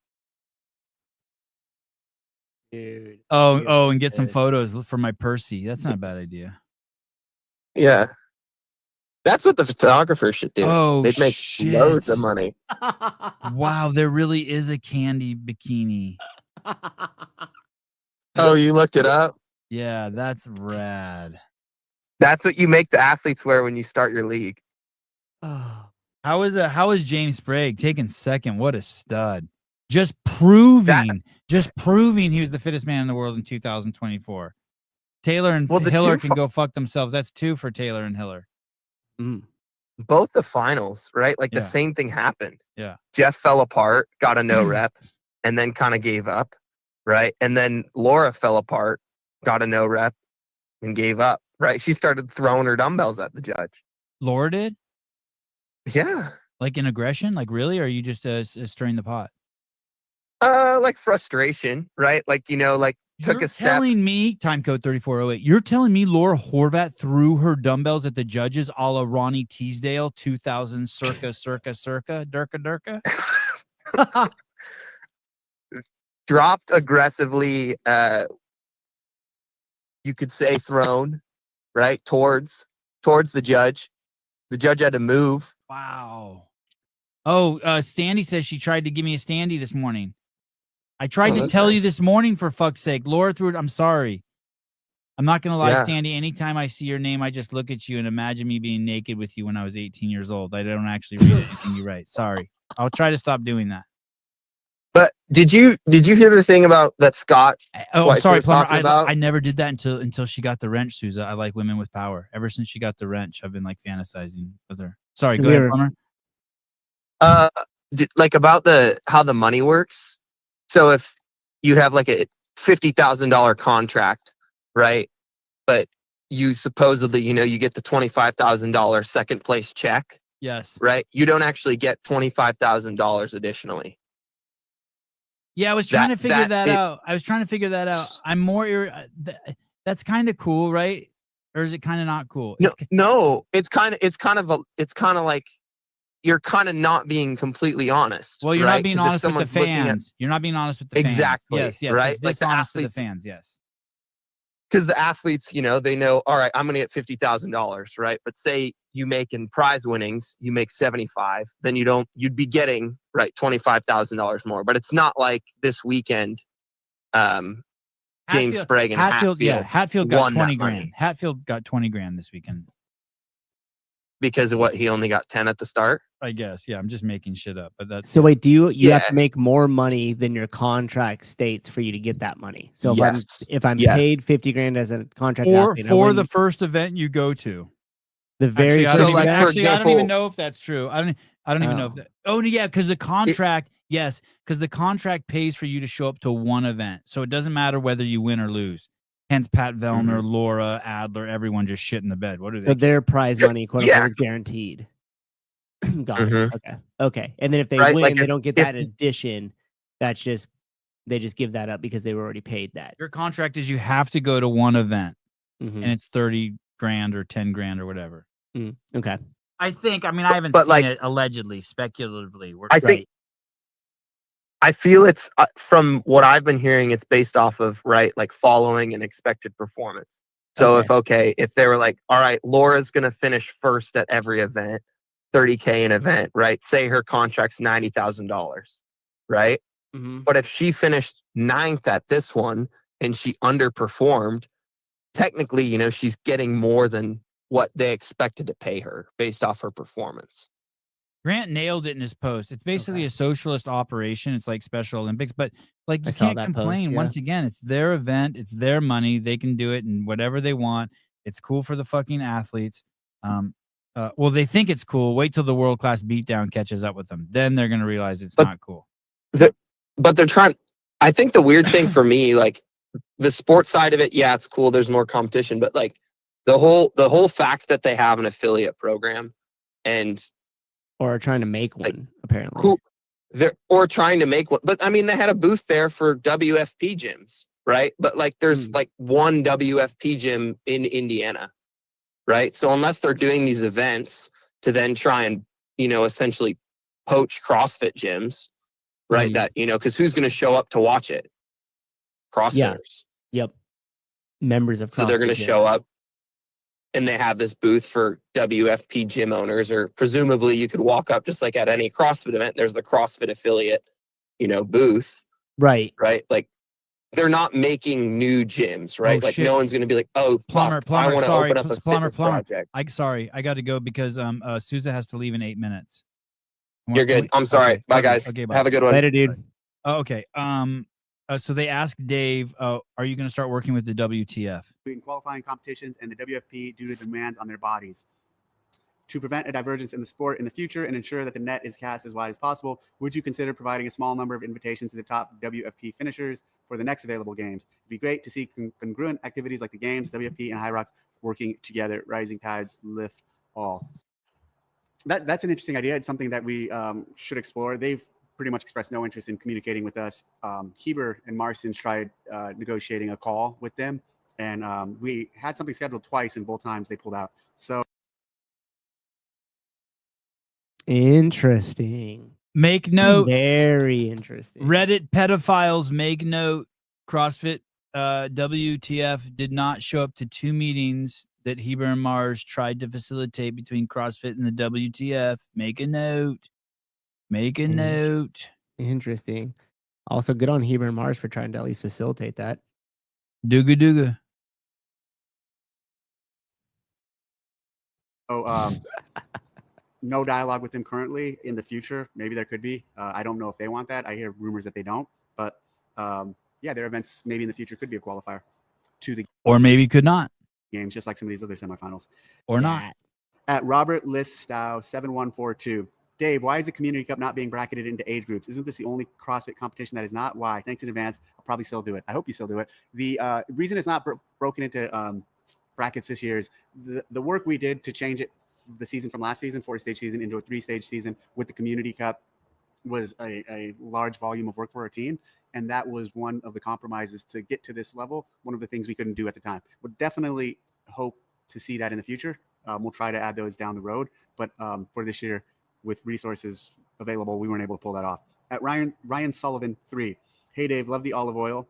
S2: Dude.
S1: And get some photos for my Percy. That's not a bad idea.
S4: Yeah. That's what the photographer should do.
S1: Oh,
S4: they'd make loads of money.
S1: Wow, there really is a candy bikini.
S4: Oh, you looked it up?
S1: Yeah, that's rad.
S4: That's what you make the athletes wear when you start your league.
S1: How is James Sprague taking second? What a stud. Just proving he was the fittest man in the world in 2024. Taylor and Hiller can go fuck themselves. That's 2 for Taylor and Hiller.
S4: Both the finals, right? Like the same thing happened.
S1: Yeah.
S4: Jeff fell apart, got a no rep, and then kind of gave up, right? And then Laura fell apart, got a no rep, and gave up, right? She started throwing her dumbbells at the judge.
S1: Laura did?
S4: Yeah.
S1: Like in aggression? Like really? Or are you just stirring the pot?
S4: Like frustration, right? Like, took a step.
S1: You're telling me, time code 3408, you're telling me Laura Horvat threw her dumbbells at the judges a la Ronnie Teasdale 2000 circa Durka?
S4: Dropped aggressively, you could say thrown, right? Towards the judge. The judge had to move.
S1: Wow. Oh, Standy says she tried to give me a standy this morning. I tried to tell you this morning, for fuck's sake. Laura threw it. I'm sorry. I'm not going to lie, Standy. Anytime I see your name, I just look at you and imagine me being naked with you when I was 18 years old. I don't actually read anything you write. Sorry. I'll try to stop doing that.
S4: But did you hear the thing about that Scott
S1: Oh,
S4: Schweitzer
S1: sorry,
S4: was
S1: Plumber.
S4: talking about?
S1: I never did that until she got the wrench, Sousa. I like women with power. Ever since she got the wrench, I've been like fantasizing with her. Sorry, go ahead, Plumber.
S4: Like about how the money works. So if you have like a $50,000 contract, right? But you supposedly, you get the $25,000 second place check,
S1: Yes.
S4: right? You don't actually get $25,000 additionally.
S1: Yeah, I was trying to figure that out. I was trying to figure that out. I'm more that's kind of cool, right? Or is it kind of not cool?
S4: No, it's kind of like you're kind of not being completely honest.
S1: Well, you're
S4: right?
S1: not being honest with the fans. You're not being honest with the fans.
S4: Exactly.
S1: Yes,
S4: right?
S1: It's dishonest to the fans. Yes.
S4: Because the athletes, they know, all right, I'm going to get $50,000, right? But say you make in prize winnings, you make 75, then you'd be getting, right, $25,000 more. But it's not like this weekend, James Sprague and Hatfield.
S1: Yeah, Hatfield got 20 grand.
S4: Money.
S1: Hatfield got 20 grand this weekend.
S4: Because of what? He only got 10 at the start?
S1: I guess. Yeah, I'm just making shit up. But that's
S2: so. Wait, do you have to make more money than your contract states for you to get that money? So if I'm paid 50 grand as a contract athlete,
S1: for the first event you go to,
S2: the very
S1: I don't even
S4: example,
S1: know if that's true. I don't even know if that. Oh yeah, because the contract. Yes, because the contract pays for you to show up to one event, so it doesn't matter whether you win or lose. Hence, Pat Vellner, Laura Adler, everyone just shit in the bed. What are they?
S2: So their prize money, quote unquote, is guaranteed. Got it. Okay. And then if they win, they don't get that addition. That's just they just give that up because they were already paid that.
S1: Your contract is you have to go to one event, and it's 30 grand or 10 grand or whatever.
S2: Okay.
S1: I think. I mean, I haven't seen it allegedly, speculatively.
S4: I feel it's from what I've been hearing, it's based off of like following an expected performance. So if they were like, all right, Laura's going to finish first at every event, $30K an event, right? Say her contract's $90,000, right? But if she finished 9th at this one and she underperformed, technically, she's getting more than what they expected to pay her based off her performance.
S1: Grant nailed it in his post. It's basically a socialist operation. It's like Special Olympics, but like you can't complain. Once again, it's their event. It's their money. They can do it and whatever they want. It's cool for the fucking athletes. Well, they think it's cool. Wait till the world-class beatdown catches up with them. Then they're going to realize it's not cool.
S4: But they're trying. I think the weird thing for me, like the sports side of it, yeah, it's cool. There's more competition, but like the whole fact that they have an affiliate program
S2: or trying to make one, apparently.
S4: Cool. Or trying to make one. But I mean, they had a booth there for WFP gyms, right? But like there's like one WFP gym in Indiana, right? So unless they're doing these events to then try and, essentially poach CrossFit gyms, right? That, because who's going to show up to watch it? CrossFitters.
S2: Yep. Members of CrossFit.
S4: So they're going to show up. And they have this booth for WFP gym owners, or presumably you could walk up just like at any CrossFit event. There's the CrossFit affiliate, booth.
S2: Right.
S4: Right. Like they're not making new gyms, right? Like no one's going to be like, oh,
S1: Plumber,
S4: I want to open up a
S1: Plumber.
S4: project.
S1: I got to go because Sousa has to leave in 8 minutes.
S4: You're good. I'm sorry.
S1: Okay.
S4: Bye, guys.
S1: Okay, bye.
S4: Have a good one.
S2: Later, dude.
S1: Oh, okay. So they asked Dave, are you going to start working with the WTF?
S3: In qualifying competitions and the WFP due to the demands on their bodies. To prevent a divergence in the sport in the future and ensure that the net is cast as wide as possible, would you consider providing a small number of invitations to the top WFP finishers for the next available games? It'd be great to see congruent activities like the games, WFP, and High Rocks working together. Rising tides lift all. That's an interesting idea. It's something that we should explore. They've pretty much expressed no interest in communicating with us. Heber and Marston tried negotiating a call with them, and we had something scheduled twice, and both times they pulled out. So
S2: interesting.
S1: Make note.
S2: Very interesting.
S1: Reddit pedophiles make note. CrossFit WTF did not show up to 2 meetings that Heber and Mars tried to facilitate between CrossFit and the WTF. Make a note. Make a note.
S2: Interesting. Also, good on Heber and Mars for trying to at least facilitate that.
S1: Dooga.
S3: No dialogue with them currently. In the future, maybe there could be. I don't know if they want that. I hear rumors that they don't. But yeah, their events maybe in the future could be a qualifier to the
S1: Or maybe could not.
S3: games, just like some of these other semifinals.
S1: Or not.
S3: At Robert Listow 7142. Dave, why is the Community Cup not being bracketed into age groups? Isn't this the only CrossFit competition that is not? Why? Thanks in advance. I'll probably still do it. I hope you still do it. The reason it's not broken into brackets this year is the work we did to change it, the season from last season, 4-stage season, into a 3-stage season with the Community Cup was a large volume of work for our team. And that was one of the compromises to get to this level. One of the things we couldn't do at the time. Would definitely hope to see that in the future. We'll try to add those down the road. But for this year, with resources available, we weren't able to pull that off. At Ryan Sullivan 3. Hey, Dave, love the olive oil.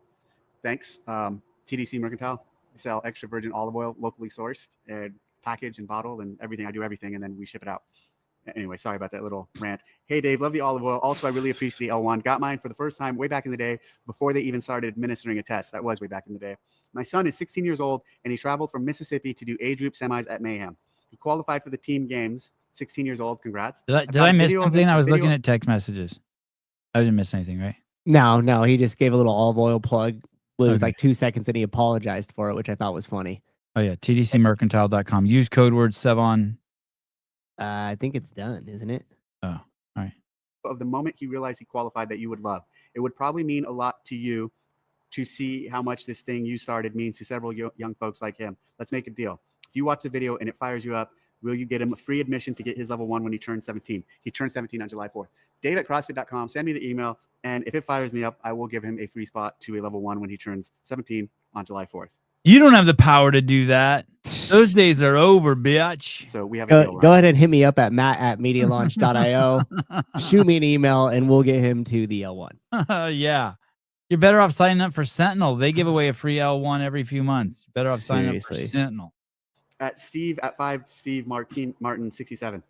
S3: Thanks. TDC Mercantile. We sell extra virgin olive oil, locally sourced, and packaged and bottled and everything. I do everything, and then we ship it out. Anyway, sorry about that little rant. Hey, Dave, love the olive oil. Also, I really appreciate the L1. Got mine for the first time way back in the day before they even started administering a test. That was way back in the day. My son is 16 years old, and he traveled from Mississippi to do age group semis at Mayhem. He qualified for the team games. 16 years old. Congrats.
S1: Did I miss something? I was looking at text messages. I didn't miss anything, right?
S2: No, he just gave a little olive oil plug. It was like 2 seconds and he apologized for it, which I thought was funny.
S1: Oh, yeah. TDCmercantile.com. Use code word Sevon.
S2: I think it's done, isn't it?
S1: Oh, all right.
S3: Of the moment he realized he qualified that you would love. It would probably mean a lot to you to see how much this thing you started means to several young folks like him. Let's make a deal. If you watch the video and it fires you up, will you get him a free admission to get his level 1 when he turns 17? He turns 17 on July 4th. Dave at CrossFit.com. Send me the email. And if it fires me up, I will give him a free spot to a level 1 when he turns 17 on July 4th.
S1: You don't have the power to do that. Those days are over, bitch.
S3: So we have a deal.
S2: Go ahead and hit me up at matt@medialaunch.io. Shoot me an email and we'll get him to the L1.
S1: Yeah. You're better off signing up for Sentinel. They give away a free L1 every few months. Better off signing up for Sentinel.
S3: At Steve at 5, Steve Martin 67.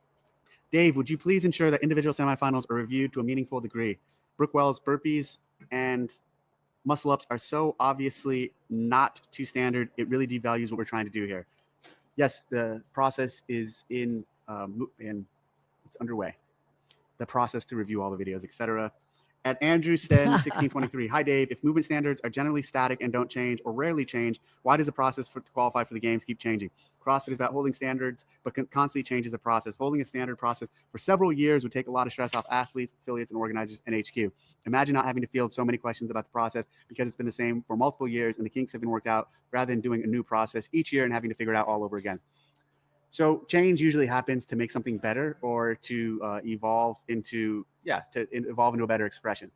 S3: Dave, would you please ensure that individual semifinals are reviewed to a meaningful degree? Brookwell's burpees and muscle ups are so obviously not too standard. It really devalues what we're trying to do here. Yes, the process is in it's underway. The process to review all the videos, etc. At Andrew Sten 1623. Hi, Dave. If movement standards are generally static and don't change or rarely change, why does the process to qualify for the games keep changing? CrossFit is about holding standards, but constantly changes the process. Holding a standard process for several years would take a lot of stress off athletes, affiliates, and organizers and HQ. Imagine not having to field so many questions about the process because it's been the same for multiple years and the kinks have been worked out rather than doing a new process each year and having to figure it out all over again. So change usually happens to make something better or to evolve into a better expression.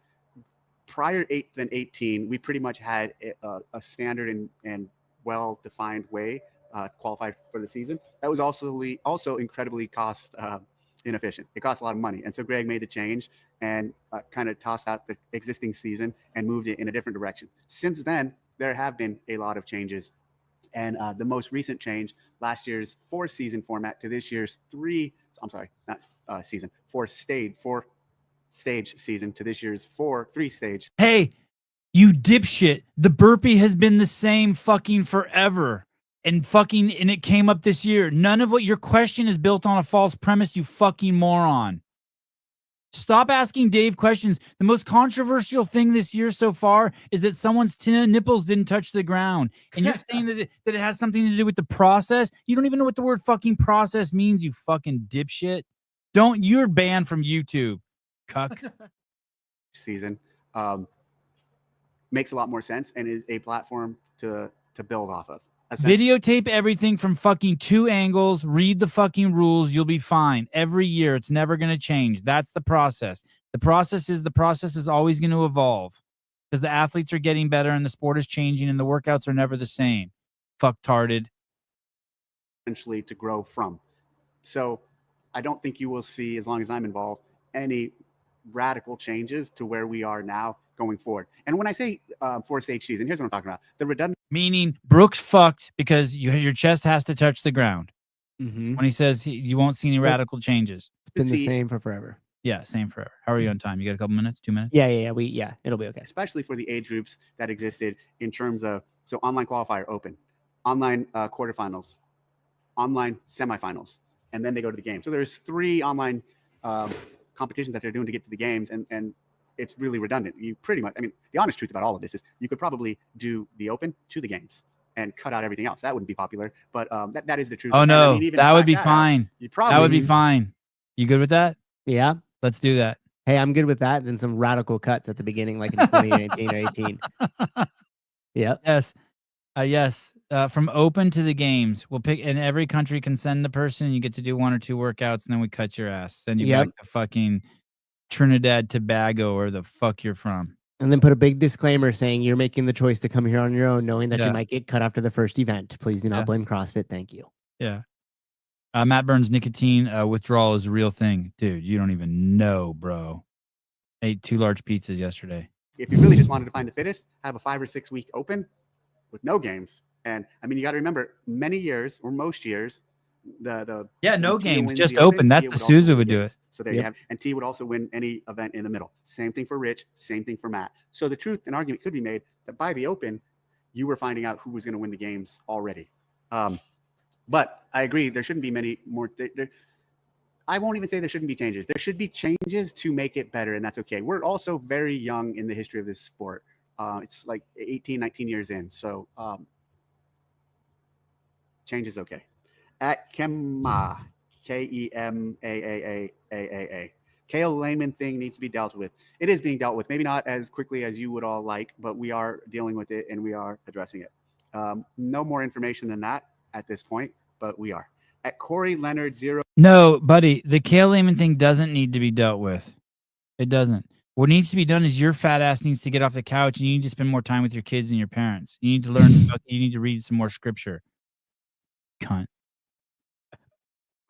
S3: Prior than 18, we pretty much had a standard and well-defined way qualified for the season. That was also incredibly cost inefficient. It cost a lot of money. And so Greg made the change and kind of tossed out the existing season and moved it in a different direction. Since then, there have been a lot of changes. And the most recent change, last year's 4-season format to this year's 4-stage season to this year's 3-stage.
S1: Hey, you dipshit. The burpee has been the same fucking forever. And it came up this year. None of what your question is built on a false premise, you fucking moron. Stop asking Dave questions. The most controversial thing this year so far is that someone's nipples didn't touch the ground. And you're saying that it has something to do with the process? You don't even know what the word fucking process means, you fucking dipshit. You're banned from YouTube, cuck.
S3: Season makes a lot more sense and is a platform to build off of.
S1: Videotape everything from fucking 2 angles. Read the fucking rules. You'll be fine. Every year, it's never going to change. That's the process. The process is always going to evolve because the athletes are getting better and the sport is changing and the workouts are never the same. Fucktarded.
S3: Essentially to grow from. So I don't think you will see, as long as I'm involved, any radical changes to where we are now going forward. And when I say 4-stage season, here's what I'm talking about. The redundant.
S1: Meaning Brooks fucked because your chest has to touch the ground.
S2: Mm-hmm.
S1: When he says you won't see any radical changes.
S2: It's been the same for forever.
S1: Yeah, same forever. How are you on time? You got a couple minutes? 2 minutes?
S2: Yeah. It'll be okay.
S3: Especially for the age groups that existed in terms of, online qualifier open, online quarterfinals, online semifinals, and then they go to the game. So there's 3 online competitions that they're doing to get to the games, and it's really redundant. You pretty much, I mean, the honest truth about all of this is you could probably do the Open to the games and cut out everything else. That wouldn't be popular, but that is the truth.
S1: Oh
S3: And,
S1: no,
S3: I mean, even
S1: that would be
S3: out,
S1: fine.
S3: you probably
S1: That would be fine. You good with that?
S2: Yeah.
S1: Let's do that.
S2: Hey, I'm good with that. Then some radical cuts at the beginning, like in 2019 or 18. Yep.
S1: Yes. Yes. From Open to the games, we'll pick, and every country can send a person, and you get to do 1 or 2 workouts, and then we cut your ass. Send you back to fucking Trinidad, Tobago, or the fuck you're from.
S2: And then put a big disclaimer saying you're making the choice to come here on your own, knowing that
S1: Yeah.
S2: you might get cut after the first event. Please do not blame CrossFit. Thank you.
S1: Yeah. Matt Burns, nicotine withdrawal is a real thing. Dude, you don't even know, bro. Ate 2 large pizzas yesterday.
S3: If you really just wanted to find the fittest, have a 5 or 6 week Open with no games. And I mean, you got to remember, many years or most years, no
S1: Just
S3: the
S1: Open. That's
S3: Tia
S1: the
S3: would also
S1: Sousa
S3: win
S1: would
S3: the
S1: do
S3: games.
S1: it.
S3: So there you have, and T would also win any event in the middle. Same thing for Rich, same thing for Matt. So the truth, an argument could be made that by the Open, you were finding out who was going to win the games already. But I agree, there shouldn't be many more. I won't even say there shouldn't be changes. There should be changes to make it better, and that's okay. We're also very young in the history of this sport. It's like 18, 19 years in. So change is okay. At Kemma, Kemaaaaa. Kale Layman thing needs to be dealt with. It is being dealt with. Maybe not as quickly as you would all like, but we are dealing with it and we are addressing it. No more information than that at this point, but we are. At Corey Leonard 0.
S1: No, buddy, the Kale Layman thing doesn't need to be dealt with. It doesn't. What needs to be done is your fat ass needs to get off the couch and you need to spend more time with your kids and your parents. You need to learn. You need to read some more scripture. Cunt.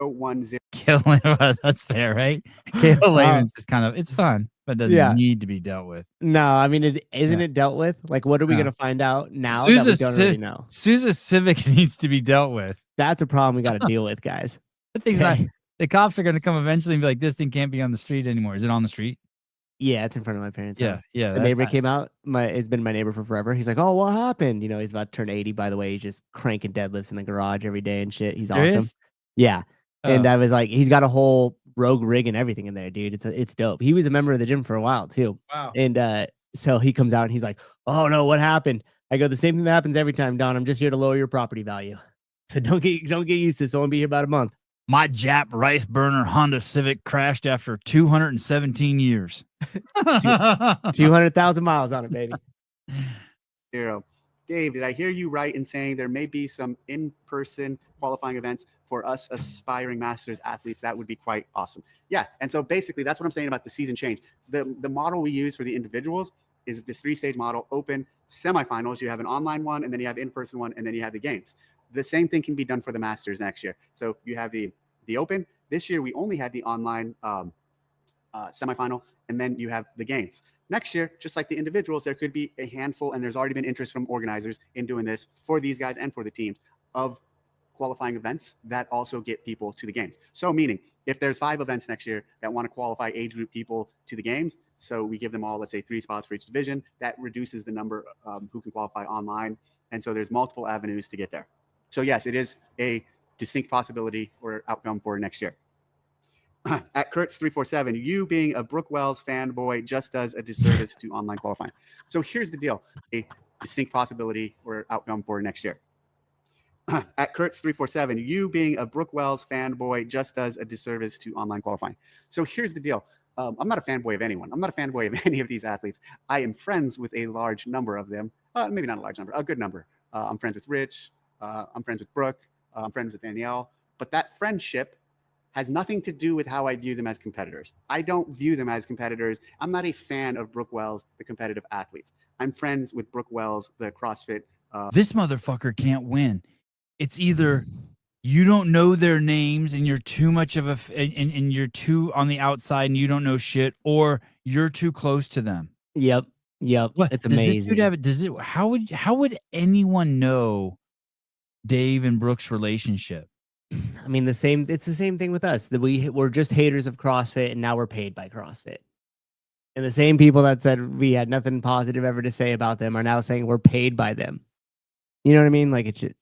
S3: 10.
S1: Kale Layman, that's fair, right? Kale Layman's just kind of, it's fun, but it doesn't need to be dealt with.
S2: No, I mean, it dealt with? Like, what are we going to find out now that we don't already know?
S1: Sousa Civic needs to be dealt with.
S2: That's a problem we got to deal with, guys.
S1: The thing's not, the cops are going to come eventually and be like, this thing can't be on the street anymore. Is it on the street?
S2: Yeah, it's in front of my parents' house.
S1: Yeah.
S2: The neighbor came out. It's been my neighbor for forever. He's like, "Oh, what happened?" You know, he's about to turn 80. By the way, he's just cranking deadlifts in the garage every day and shit. He's awesome. Yeah, and I was like, he's got a whole rogue rig and everything in there, dude. It's dope. He was a member of the gym for a while too.
S1: Wow.
S2: And so he comes out and he's like, "Oh no, what happened?" I go, "The same thing that happens every time, Don. I'm just here to lower your property value. So don't get used to this. I'll only be here about a month."
S1: My Jap rice burner Honda Civic crashed after 217 years.
S2: 200,000 miles on it, baby.
S3: 0. Dave, did I hear you right in saying there may be some in-person qualifying events for us aspiring masters athletes? That would be quite awesome. Yeah, and so basically that's what I'm saying about the season change. The model we use for the individuals is this 3-stage model: Open, semifinals. You have an online one, and then you have in-person one, and then you have the games. The same thing can be done for the masters next year. So you have the Open. This year we only had the online semifinal, and then you have the games. Next year, just like the individuals, there could be a handful, and there's already been interest from organizers in doing this for these guys and for the teams, of qualifying events that also get people to the games. So meaning, if there's 5 events next year that want to qualify age group people to the games, so we give them all, let's say 3 spots for each division, that reduces the number who can qualify online. And so there's multiple avenues to get there. So yes, it is a distinct possibility or outcome for next year. At Kurtz347, you being a Brooke Wells fanboy just does a disservice to online qualifying. So here's the deal: a distinct possibility or outcome for next year. At Kurtz347, you being a Brooke Wells fanboy just does a disservice to online qualifying. So here's the deal: I'm not a fanboy of anyone. I'm not a fanboy of any of these athletes. I am friends with a large number of them. Maybe not a large number, a good number. I'm friends with Rich. I'm friends with Brooke. I'm friends with Danielle. But that friendship has nothing to do with how I view them as competitors. I don't view them as competitors. I'm not a fan of Brooke Wells, the competitive athletes. I'm friends with Brooke Wells, the CrossFit.
S1: This motherfucker can't win. It's either you don't know their names and you're too much of and you're too on the outside and you don't know shit, or you're too close to them.
S2: Yep.
S1: What?
S2: It's
S1: does
S2: amazing.
S1: This dude have, how would anyone know Dave and Brooke's relationship?
S2: I mean, it's the same thing with us, that we're just haters of CrossFit and now we're paid by CrossFit. And the same people that said we had nothing positive ever to say about them are now saying we're paid by them. You know what I mean? Like, it's just...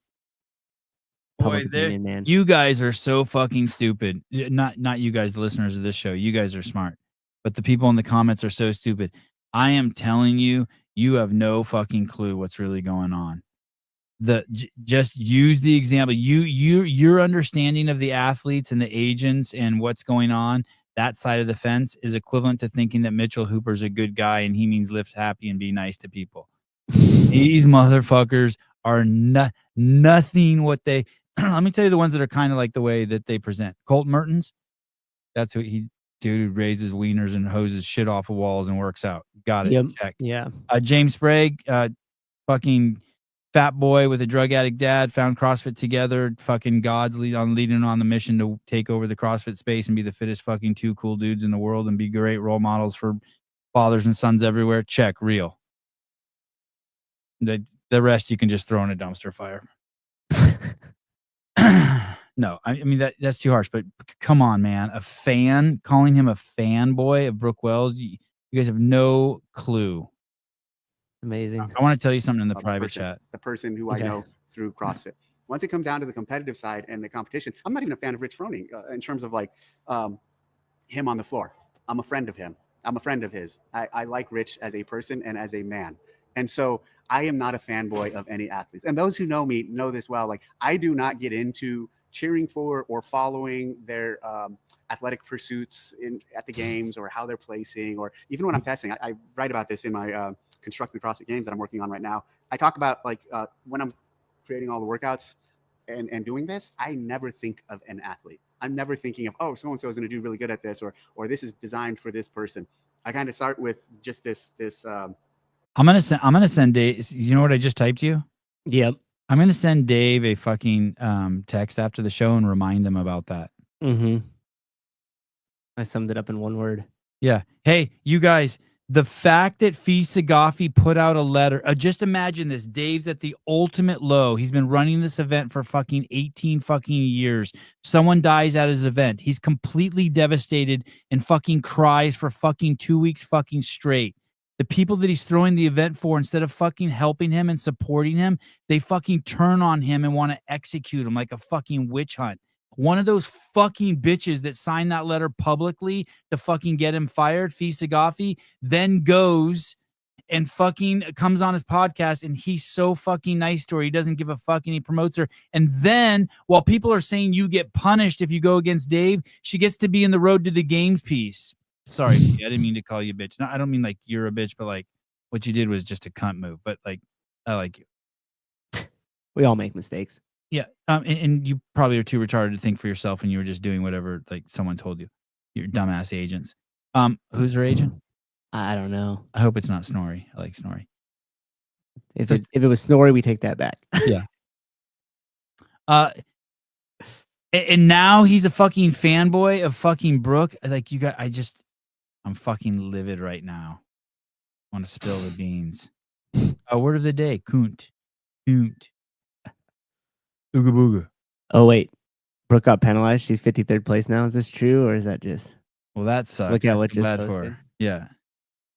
S2: public
S1: Boy,
S2: opinion, man.
S1: you guys are so fucking stupid. Not you guys, the listeners of this show. You guys are smart, but the people in the comments are so stupid. I am telling you, you have no fucking clue what's really going on. Just use the example. Your understanding of the athletes and the agents and what's going on that side of the fence is equivalent to thinking that Mitchell Hooper's a good guy and he means live happy and be nice to people. These motherfuckers are nothing what they. Let me tell you the ones that are kind of like the way that they present. Colt Mertens, that's who dude raises wieners and hoses shit off of walls and works out. Got it.
S2: Yep.
S1: Check.
S2: Yeah.
S1: James Sprague, fucking fat boy with a drug addict dad, found CrossFit together. Fucking God's leading on the mission to take over the CrossFit space and be the fittest fucking two cool dudes in the world and be great role models for fathers and sons everywhere. Check. Real. The rest you can just throw in a dumpster fire. No, I mean that's too harsh. But come on, man, calling him a fanboy of Brooke Wells. You guys have no clue.
S2: Amazing.
S1: I want to tell you something in the private chat.
S3: The person who I know through CrossFit. Once it comes down to the competitive side and the competition, I'm not even a fan of Rich Froning in terms of like him on the floor. I'm a friend of him. I'm a friend of his. I like Rich as a person and as a man. And so I am not a fanboy of any athletes. And those who know me know this well. Like, I do not get into cheering for or following their athletic pursuits at the games or how they're placing, or even when I'm testing. I write about this in my Constructed CrossFit Games that I'm working on right now. I talk about like when I'm creating all the workouts and doing this, I never think of an athlete. I'm never thinking of, oh, so-and-so is going to do really good at this, or this is designed for this person. I kind of start with just this
S1: I'm gonna send Dave. You know what I just typed you?
S2: Yep.
S1: I'm gonna send Dave a fucking text after the show and remind him about that.
S2: Mm-hmm. I summed it up in one word.
S1: Yeah. Hey, you guys, the fact that Fee Sagafi put out a letter, just imagine this. Dave's at the ultimate low. He's been running this event for fucking 18 fucking years. Someone dies at his event. He's completely devastated and fucking cries for fucking 2 weeks fucking straight. The people that he's throwing the event for, instead of fucking helping him and supporting him, they fucking turn on him and want to execute him like a fucking witch hunt. One of those fucking bitches that signed that letter publicly to fucking get him fired, Fee Sagafi, then goes and fucking comes on his podcast and he's so fucking nice to her. He doesn't give a fuck and he promotes her. And then while people are saying you get punished if you go against Dave, she gets to be in the Road to the Games piece. Sorry, I didn't mean to call you a bitch. No, I don't mean like you're a bitch, but like what you did was just a cunt move. But like, I like you.
S2: We all make mistakes.
S1: Yeah, and you probably are too retarded to think for yourself, and you were just doing whatever like someone told you. Your dumbass agents. Who's her agent?
S2: I don't know.
S1: I hope it's not Snorri. I like Snorri.
S2: If it was Snorri, we take that back.
S1: Yeah. And now he's a fucking fanboy of fucking Brooke. Like, you got, I'm fucking livid right now. I want to spill the beans. Word of the day, Kunt. Ooga booga.
S2: Oh, wait. Brooke got penalized. She's 53rd place now. Is this true, or is that just...
S1: Well, that sucks.
S2: Look at
S1: I
S2: what
S1: feel
S2: just
S1: bad for
S2: posted.
S1: her. Yeah.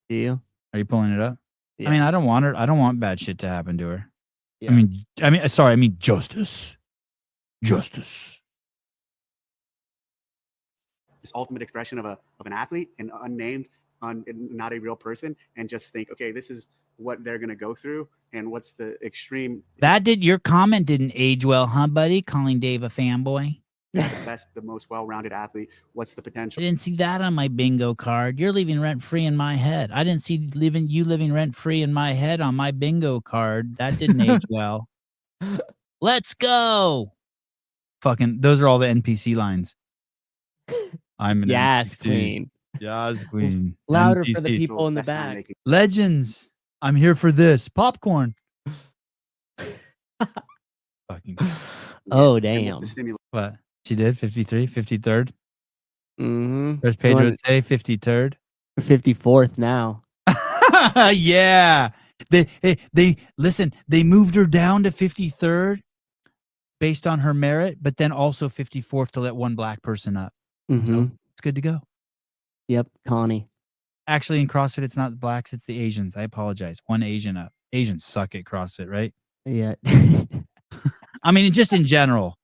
S2: Do you?
S1: Are you pulling it up?
S2: Yeah.
S1: I mean, I don't want her. I don't want bad shit to happen to her.
S2: Yeah.
S1: I mean, justice. Justice.
S3: this ultimate expression of an athlete, an unnamed, not a real person, and just think, okay, this is what they're going to go through, and what's the extreme.
S1: Your comment didn't age well, huh, buddy? Calling Dave a fanboy.
S3: The best, the most well-rounded athlete. What's the
S1: I
S3: potential?
S1: didn't see that on my bingo card. You're living rent-free in my head. I didn't see you living rent-free in my head on my bingo card. That didn't age well. Let's go. Fucking, those are all the NPC lines. I'm an
S2: Yes,
S1: NPC.
S2: queen.
S1: Yes, queen.
S2: Louder
S1: NPC.
S2: for the people in the
S3: That's not
S2: back.
S3: making-
S1: Legends. I'm here for this. Popcorn. Fucking.
S2: Oh,
S3: and with
S2: damn.
S3: the stimulus.
S1: What? She did? 53? 53rd?
S2: Mm-hmm.
S1: There's Pedro would say 53rd.
S2: 54th now.
S1: Yeah. They listen, they moved her down to 53rd based on her merit, but then also 54th to let one black person up.
S2: Mm-hmm.
S1: So it's good to go.
S2: Yep, Connie.
S1: Actually, in CrossFit, it's not the blacks, it's the Asians. I apologize. One Asian up. Asians suck at CrossFit, right?
S2: Yeah.
S1: I mean, just in general.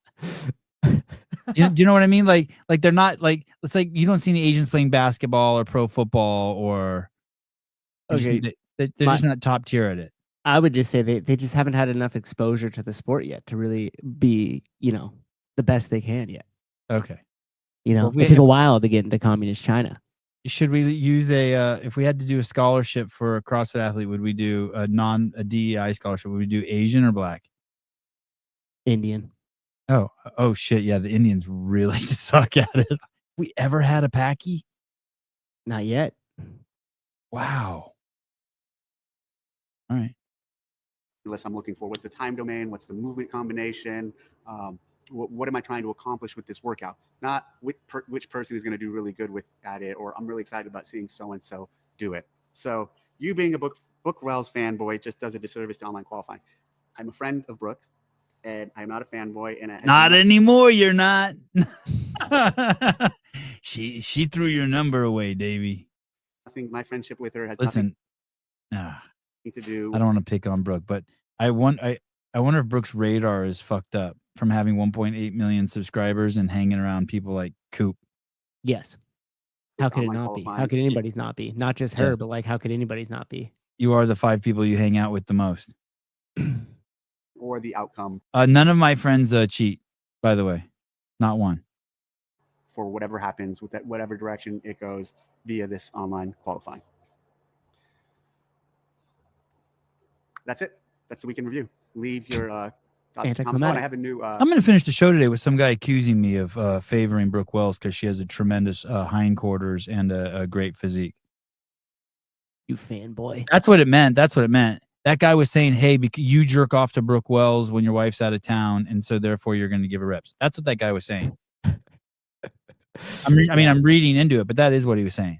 S1: Do you know what I mean? Like they're not like, it's like you don't see any Asians playing basketball or pro football or
S2: Okay,
S1: they're
S2: my-
S1: just not top tier at it.
S2: I would just say they just haven't had enough exposure to the sport yet to really be, the best they can yet.
S1: Okay.
S2: It took a while to get into communist China.
S1: Should we use if we had to do a scholarship for a CrossFit athlete, would we do a DEI scholarship? Would we do Asian or black?
S2: Indian.
S1: Oh shit. Yeah. The Indians really suck at it. We ever had a Paki?
S2: Not yet.
S1: Wow. All right.
S3: List I'm looking for. What's the time domain? What's the movement combination? What am I trying to accomplish with this workout? Not which person is going to do really good at it, or I'm really excited about seeing so-and-so do it. So you being a Brooke Wells fanboy just does a disservice to online qualifying. I'm a friend of Brooke, and I'm not a fanboy. And
S1: not anymore. You're not. She threw your number away, Davey.
S3: Nothing. My friendship with her has
S1: nothing
S3: to do.
S1: I don't want to pick on Brooke, but I wonder if Brooke's radar is fucked up from having 1.8 million subscribers and hanging around people like Coop.
S2: Yes. How could it not be? How could anybody's not be? Not just her, but like, how could anybody's not be?
S1: You are the 5 people you hang out with the most.
S3: Or the outcome.
S1: None of my friends cheat, by the way. Not one.
S3: For whatever happens with that, whatever direction it goes via this online qualifying. That's it. That's the weekend review. Leave your thoughts and comments. I have a new.
S1: I'm going to finish the show today with some guy accusing me of favoring Brooke Wells because she has a tremendous hindquarters and a great physique.
S2: You fanboy.
S1: That's what it meant. That guy was saying, hey, you jerk off to Brooke Wells when your wife's out of town, and so therefore you're going to give her reps. That's what that guy was saying. I'm reading into it, but that is what he was saying.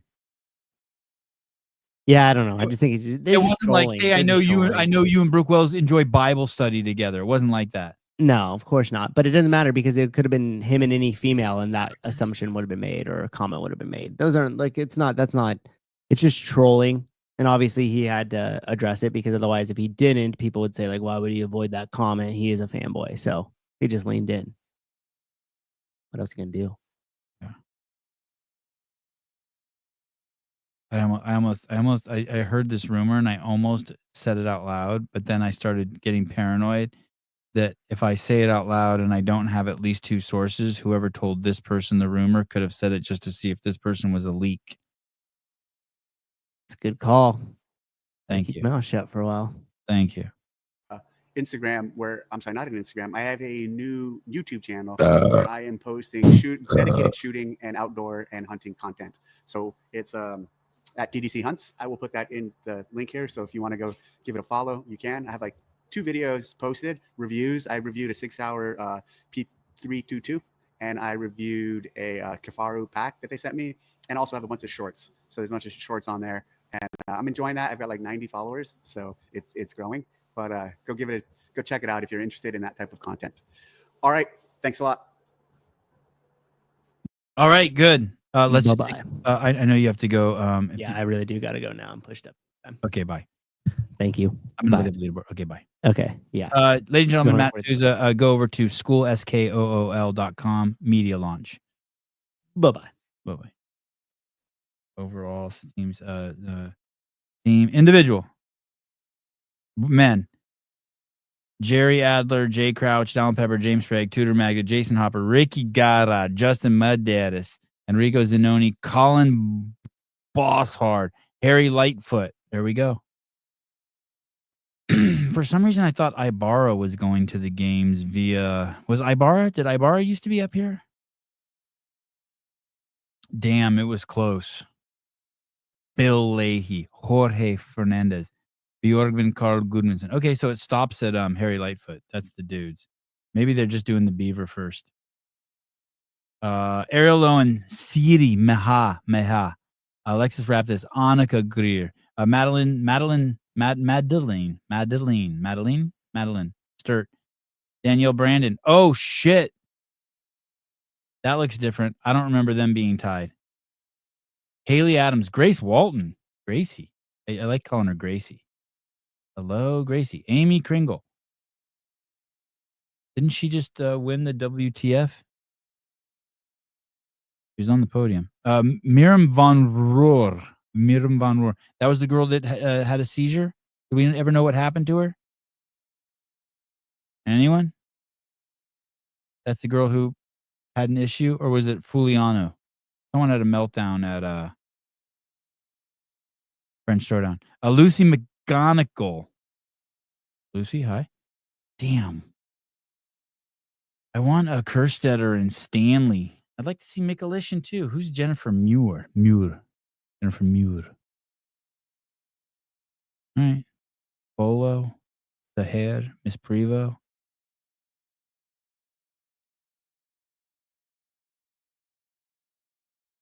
S2: Yeah, I don't know. I just think it
S1: wasn't like, hey, I know you and Brooke Wells enjoy Bible study together. It wasn't like that.
S2: No, of course not. But it doesn't matter because it could have been him and any female, and that assumption would have been made or a comment would have been made. Those aren't like it's just trolling. And obviously he had to address it because otherwise if he didn't, people would say like, why would he avoid that comment? He is a fanboy. So he just leaned in. What else are you gonna do?
S1: I heard this rumor and I almost said it out loud, but then I started getting paranoid that if I say it out loud and I don't have at least 2 sources, whoever told this person the rumor could have said it just to see if this person was a leak.
S2: It's a good call.
S1: Thank you.
S2: Keep your mouth shut for a while.
S1: Thank you.
S3: Instagram, not an Instagram. I have a new YouTube channel where I am posting dedicated shooting and outdoor and hunting content. So it's at TDC Hunts. I will put that in the link here. So if you want to go give it a follow, you can. I have like 2 videos posted, reviews. I reviewed a 6-hour P322, and I reviewed a Kafaru pack that they sent me, and also have a bunch of shorts. So there's a bunch of shorts on there, and I'm enjoying that. I've got like 90 followers, so it's growing. But go check it out if you're interested in that type of content. All right, thanks a lot.
S1: All right, good. Let's.
S2: Bye-bye.
S1: I know you have to go.
S2: I really do got to go now. I'm pushed up.
S1: Okay, bye.
S2: Thank you.
S1: I'm gonna look at the leaderboard. Okay, bye.
S2: Okay, yeah.
S1: Ladies and gentlemen, Matt Souza, go over to schoolskool.com media launch.
S2: Bye-bye.
S1: Bye-bye. Overall teams, team individual men: Jerry Adler, Jay Crouch, Donald Pepper, James Craig, Tudor Magda, Jason Hopper, Ricky Gara, Justin Muddaddis, Enrico Zanoni, Colin Bosshard, Harry Lightfoot. There we go. For some reason, I thought Ibarra was going to the games via... Was Ibarra? Did Ibarra used to be up here? Damn, it was close. Bill Leahy, Jorge Fernandez, Bjorgvin Carl Gudmundsson. Okay, so it stops at Harry Lightfoot. That's the dudes. Maybe they're just doing the Beaver first. Ariel Owen, Siri Meha, Alexis Raptis, Annika Greer, Madeline Sturt, Danielle Brandon. Oh shit, that looks different. I don't remember them being tied. Haley Adams, Grace Walton, Gracie. I like calling her Gracie. Hello, Gracie. Amy Kringle. Didn't she just win the WTF? She was on the podium. Miriam van Roer. Miriam van Roer. That was the girl that had a seizure. Do we ever know what happened to her? Anyone? That's the girl who had an issue, or was it Fuliano? Someone had a meltdown at French Showdown. Lucy McGonigal. Lucy, hi. Damn. I want a Kerstetter and Stanley. I'd like to see Michalician too. Who's Jennifer Muir? Jennifer Muir. All right. Bolo, Saher, Miss Prevo.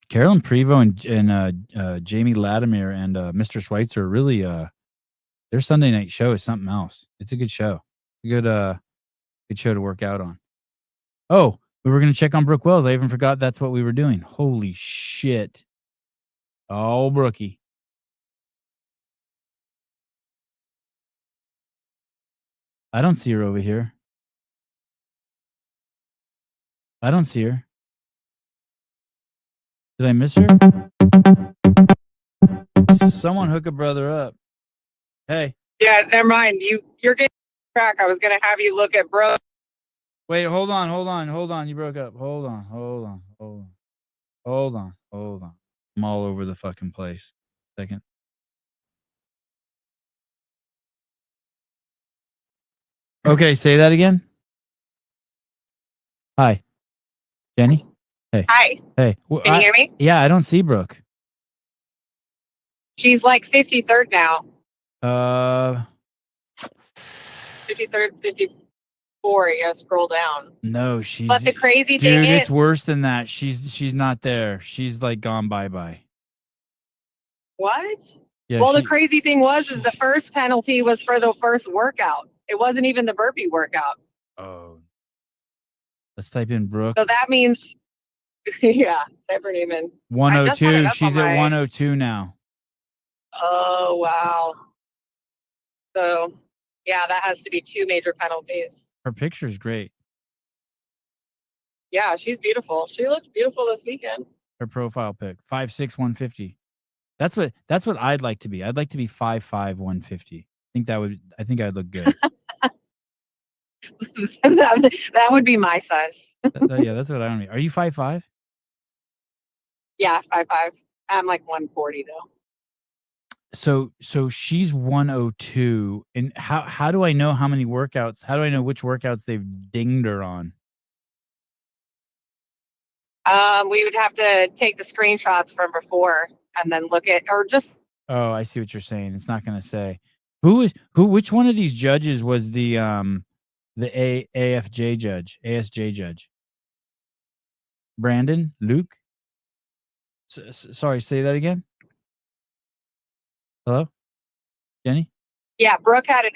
S1: Carolyn Prevo and Jamie Latimer and Mr. Schweitzer are really their Sunday night show is something else. It's a good show. A good show to work out on. Oh, we were gonna check on Brooke Wells. I even forgot that's what we were doing. Holy shit. Oh, Brookie. I don't see her over here. I don't see her. Did I miss her? Someone hook a brother up. Hey.
S5: Yeah, never mind. You're getting track. I was gonna have you look at bro.
S1: Wait, hold on. You broke up. Hold on. I'm all over the fucking place. Second. Okay, say that again. Hi. Jenny? Hey.
S5: Hi.
S1: Hey.
S5: Can you hear me?
S1: Yeah, I don't see Brooke.
S5: She's like 53rd now. 53rd, 54. You gotta scroll down.
S1: No, she's.
S5: But the crazy thing
S1: dude,
S5: is,
S1: it's worse than that. She's not there. She's like gone bye.
S5: what?
S1: Yeah.
S5: Well, the crazy thing is the first penalty was for the first workout. It wasn't even the burpee workout.
S1: Oh. Let's type in Brooke.
S5: So that means, yeah, type her name in.
S1: 102. She's at 102 now.
S5: Oh, wow. So, yeah, that has to be 2 major penalties.
S1: Her picture's great.
S5: Yeah, she's beautiful. She looked beautiful this weekend.
S1: Her profile pic. 5'6", 150. That's what I'd like to be. I'd like to be 5'5", 150. I think I'd look good.
S5: that would be my size.
S1: Yeah, that's what I want to be. Are you 5'5"?
S5: Yeah, 5'5". I'm like 140 though.
S1: So she's 102. And how do I know how many workouts? How do I know which workouts they've dinged her on?
S5: We would have to take the screenshots from before and then look at, or just.
S1: Oh, I see what you're saying. It's not going to say which one of these judges was the ASJ judge. Brandon, Luke. Sorry, say that again. Hello, Jenny?
S5: Yeah, Brooke had an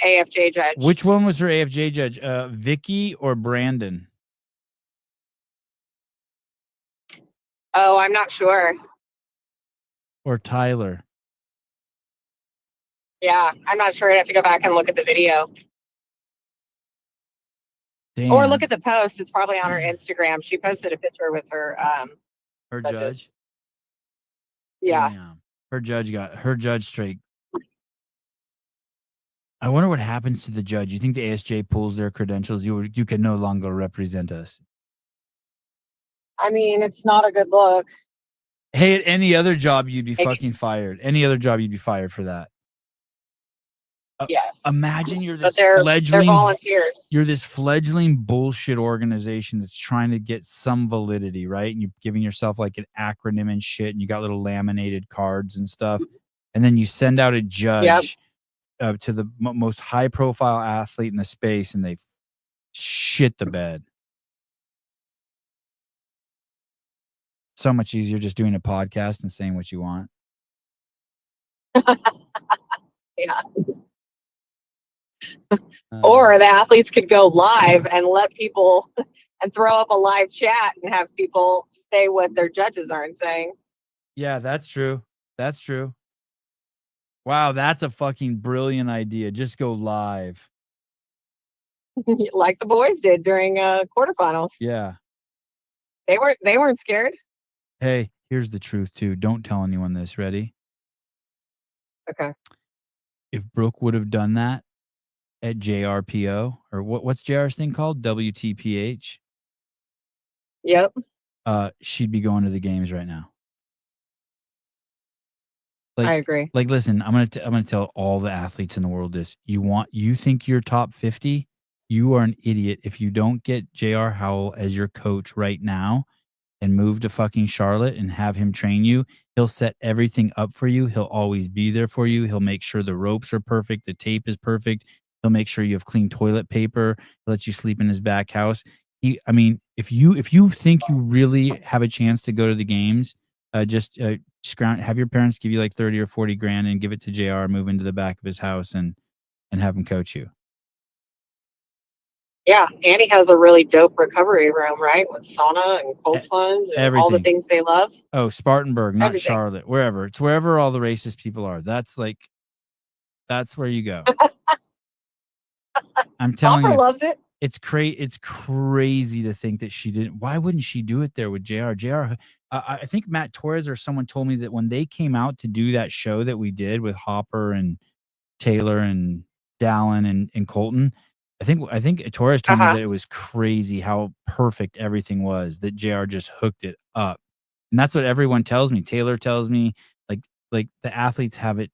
S5: AFJ judge.
S1: Which one was her AFJ judge? Vicky or Brandon?
S5: Oh, I'm not sure.
S1: Or Tyler?
S5: Yeah, I'm not sure. I'd have to go back and look at the video.
S1: Damn.
S5: Or look at the post. It's probably on her Instagram. She posted a picture with her
S1: her
S5: judges.
S1: judge.
S5: Yeah.
S1: Damn. Her judge straight. I wonder what happens to the judge. You think the ASJ pulls their credentials? You can no longer represent us.
S5: I mean, it's not a good look.
S1: Hey, at any other job, you'd be fucking fired. Any other job, you'd be fired for that.
S5: Yes.
S1: Imagine you're this
S5: they're
S1: fledgling
S5: volunteers.
S1: You're this fledgling bullshit organization that's trying to get some validity, right? And you're giving yourself like an acronym and shit, and you got little laminated cards and stuff. And then you send out a judge to the most high-profile athlete in the space, and they shit the bed. So much easier just doing a podcast and saying what you want.
S5: Yeah. Or the athletes could go live and let people and throw up a live chat and have people say what their judges aren't saying.
S1: Yeah, that's true. That's true. Wow, that's a fucking brilliant idea. Just go live.
S5: Like the boys did during quarterfinals.
S1: Yeah.
S5: They weren't scared.
S1: Hey, here's the truth too. Don't tell anyone this. Ready?
S5: Okay.
S1: If Brooke would have done that at JRPO, or what's JR's thing called? WTPH.
S5: Yep.
S1: She'd be going to the games right now.
S5: I agree.
S1: Like, listen, I'm gonna tell all the athletes in the world this. You think you're top 50? You are an idiot if you don't get JR Howell as your coach right now and move to fucking Charlotte and have him train you. He'll set everything up for you. He'll always be there for you. He'll make sure the ropes are perfect, the tape is perfect. He'll make sure you have clean toilet paper. He'll let you sleep in his back house. I mean, if you think you really have a chance to go to the games, just have your parents give you like 30 or 40 grand and give it to JR, move into the back of his house and have him coach you.
S5: Yeah, Annie has a really dope recovery room, right? With sauna and cold plunge and all the
S1: Everything.
S5: things they love.
S1: Oh, Spartanburg, not
S5: Everything.
S1: Charlotte, wherever. It's wherever all the racist people are. That's where you go. I'm telling
S5: Hopper
S1: you,
S5: loves it.
S1: it's crazy to think that she didn't. Why wouldn't she do it there with JR? I think Matt Torres or someone told me that when they came out to do that show that we did with Hopper and Taylor and Dallin and Colton, I think Torres told me that it was crazy how perfect everything was, that JR just hooked it up. And that's what everyone tells me. Taylor tells me, like the athletes have it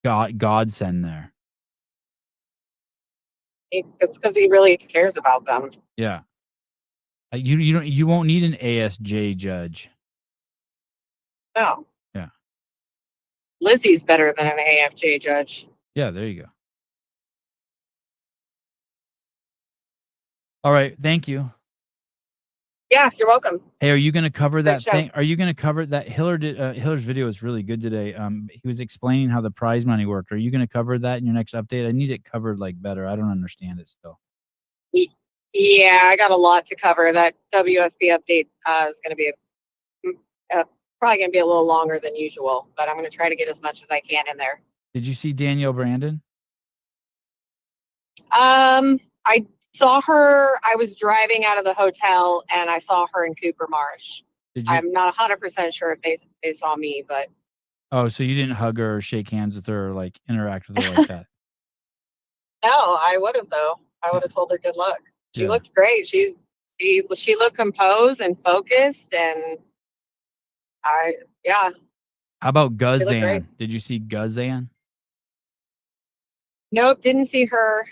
S1: godsend there.
S5: It's because he really cares about them.
S1: Yeah. You won't need an ASJ judge.
S5: No.
S1: Yeah.
S5: Lizzie's better than an AFJ judge.
S1: Yeah, there you go. All right, thank you.
S5: Yeah, you're welcome.
S1: Hey, are you going to cover
S5: Great
S1: that
S5: show.
S1: thing? Are you going to cover that? Hiller's video is really good today. He was explaining how the prize money worked. Are you going to cover that in your next update? I need it covered like better. I don't understand it still.
S5: Yeah, I got a lot to cover. That WFP update is going to be probably going to be a little longer than usual, but I'm going to try to get as much as I can in there.
S1: Did you see Danielle Brandon?
S5: I saw her. I was driving out of the hotel and I saw her in Cooper Marsh. I'm not 100% sure if they saw me, but.
S1: Oh, so you didn't hug her or shake hands with her or like interact with her like that?
S5: No, I would have though. I would have told her good luck. She looked great. She looked composed and focused, and
S1: How about Guzan? Did you see Guzan?
S5: Nope, didn't see her.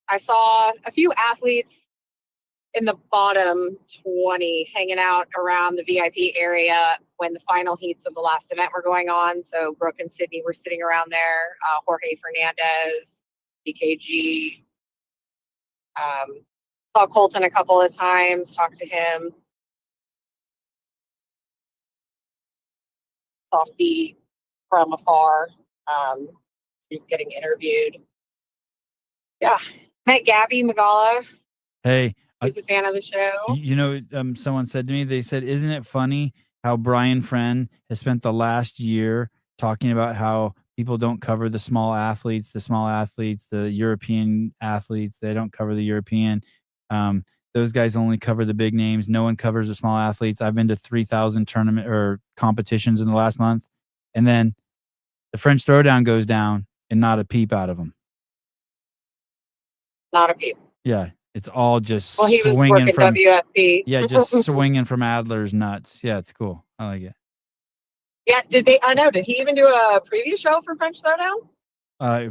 S5: I saw a few athletes in the bottom 20 hanging out around the VIP area when the final heats of the last event were going on. So Brooke and Sydney were sitting around there. Jorge Fernandez, BKG. Saw Colton a couple of times, talked to him. Saw feet from afar. He was getting interviewed. Yeah. Met Gabby Magala.
S1: Hey.
S5: He's a fan of the show.
S1: You know, someone said to me, they said, isn't it funny how Brian Friend has spent the last year talking about how people don't cover the small athletes, the European athletes, they don't cover the European. Those guys only cover the big names. No one covers the small athletes. I've been to 3,000 tournament or competitions in the last month. And then the French Throwdown goes down and not a peep out of them.
S5: Not a peep.
S1: Yeah. It's all just
S5: he was
S1: swinging
S5: working
S1: from
S5: WFP.
S1: Yeah, just swinging from Adler's nuts. Yeah, it's cool. I like it.
S5: Yeah, did he even do a preview show for French Throwdown?
S1: I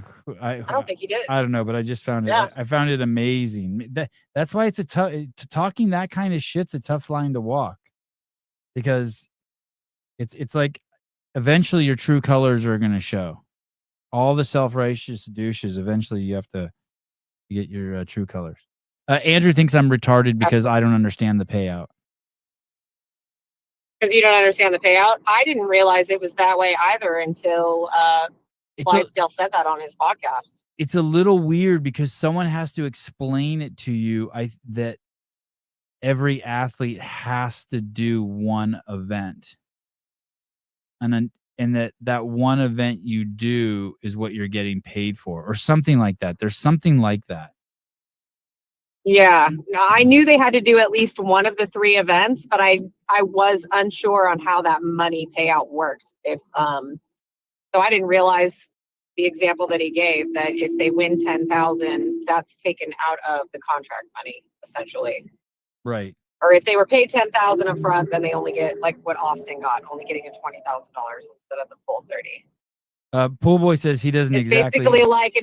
S5: don't think he did.
S1: I don't know, but I just found it.
S5: Yeah.
S1: I found it amazing. That's why it's a tough. Talking that kind of shit's a tough line to walk, because it's like eventually your true colors are going to show. All the self-righteous douches. Eventually, you have to get your true colors. Andrew thinks I'm retarded because I don't understand the payout.
S5: Because you don't understand the payout? I didn't realize it was that way either until Clydesdale said that on his podcast.
S1: It's a little weird because someone has to explain it to you. That every athlete has to do one event, and that one event you do is what you're getting paid for, or something like that. There's something like that.
S5: Yeah, no, I knew they had to do at least one of the 3 events, but I was unsure on how that money payout worked. If so I didn't realize the example that he gave, that if they win 10,000, that's taken out of the contract money essentially.
S1: Right.
S5: Or if they were paid 10,000 up front, then they only get like what Austin got, only getting a $20,000 instead of the full 30.
S1: Pool Boy says he doesn't
S5: It's
S1: exactly.
S5: basically like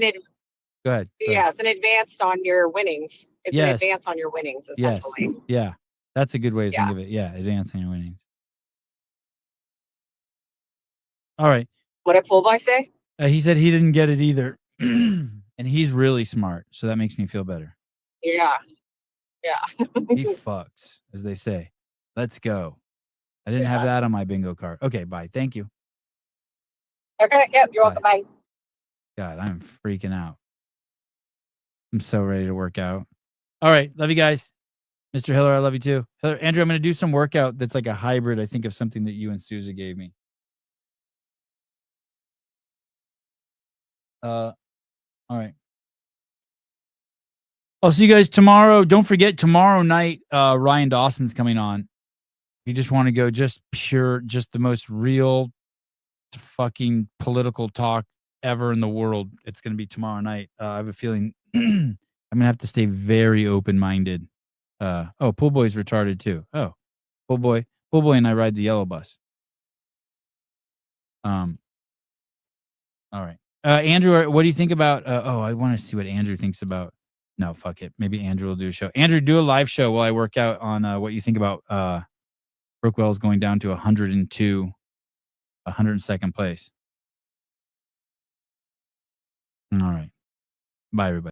S1: Go ahead.
S5: yeah, it's an advance on your winnings. It's an
S1: Yes.
S5: advance on your winnings, essentially.
S1: Yeah. That's a good way to
S5: Yeah.
S1: think of it. Yeah. Advancing your winnings. All right.
S5: What did Pool Boy say?
S1: He said he didn't get it either. And he's really smart. So that makes me feel better.
S5: Yeah. Yeah.
S1: He fucks, as they say. Let's go. I didn't have that on my bingo card. Okay, bye. Thank you.
S5: Okay, yep, you're welcome. Bye.
S1: God, I'm freaking out. I'm so ready to work out. All right, love you guys. Mr. Hiller, I love you too. Hiller, Andrew, I'm going to do some workout that's like a hybrid, I think, of something that you and Sousa gave me. All right. I'll see you guys tomorrow. Don't forget, tomorrow night, Ryan Dawson's coming on. If you just want to go just the most real fucking political talk ever in the world, it's going to be tomorrow night. I have a feeling I'm going to have to stay very open-minded. Pool Boy's retarded too. Oh, Pool Boy and I ride the yellow bus. All right. Andrew, what do you think about, I want to see what Andrew thinks about. No, fuck it. Maybe Andrew will do a show. Andrew, do a live show while I work out on what you think about Brookwell's going down to 102nd place. All right. Bye, everybody.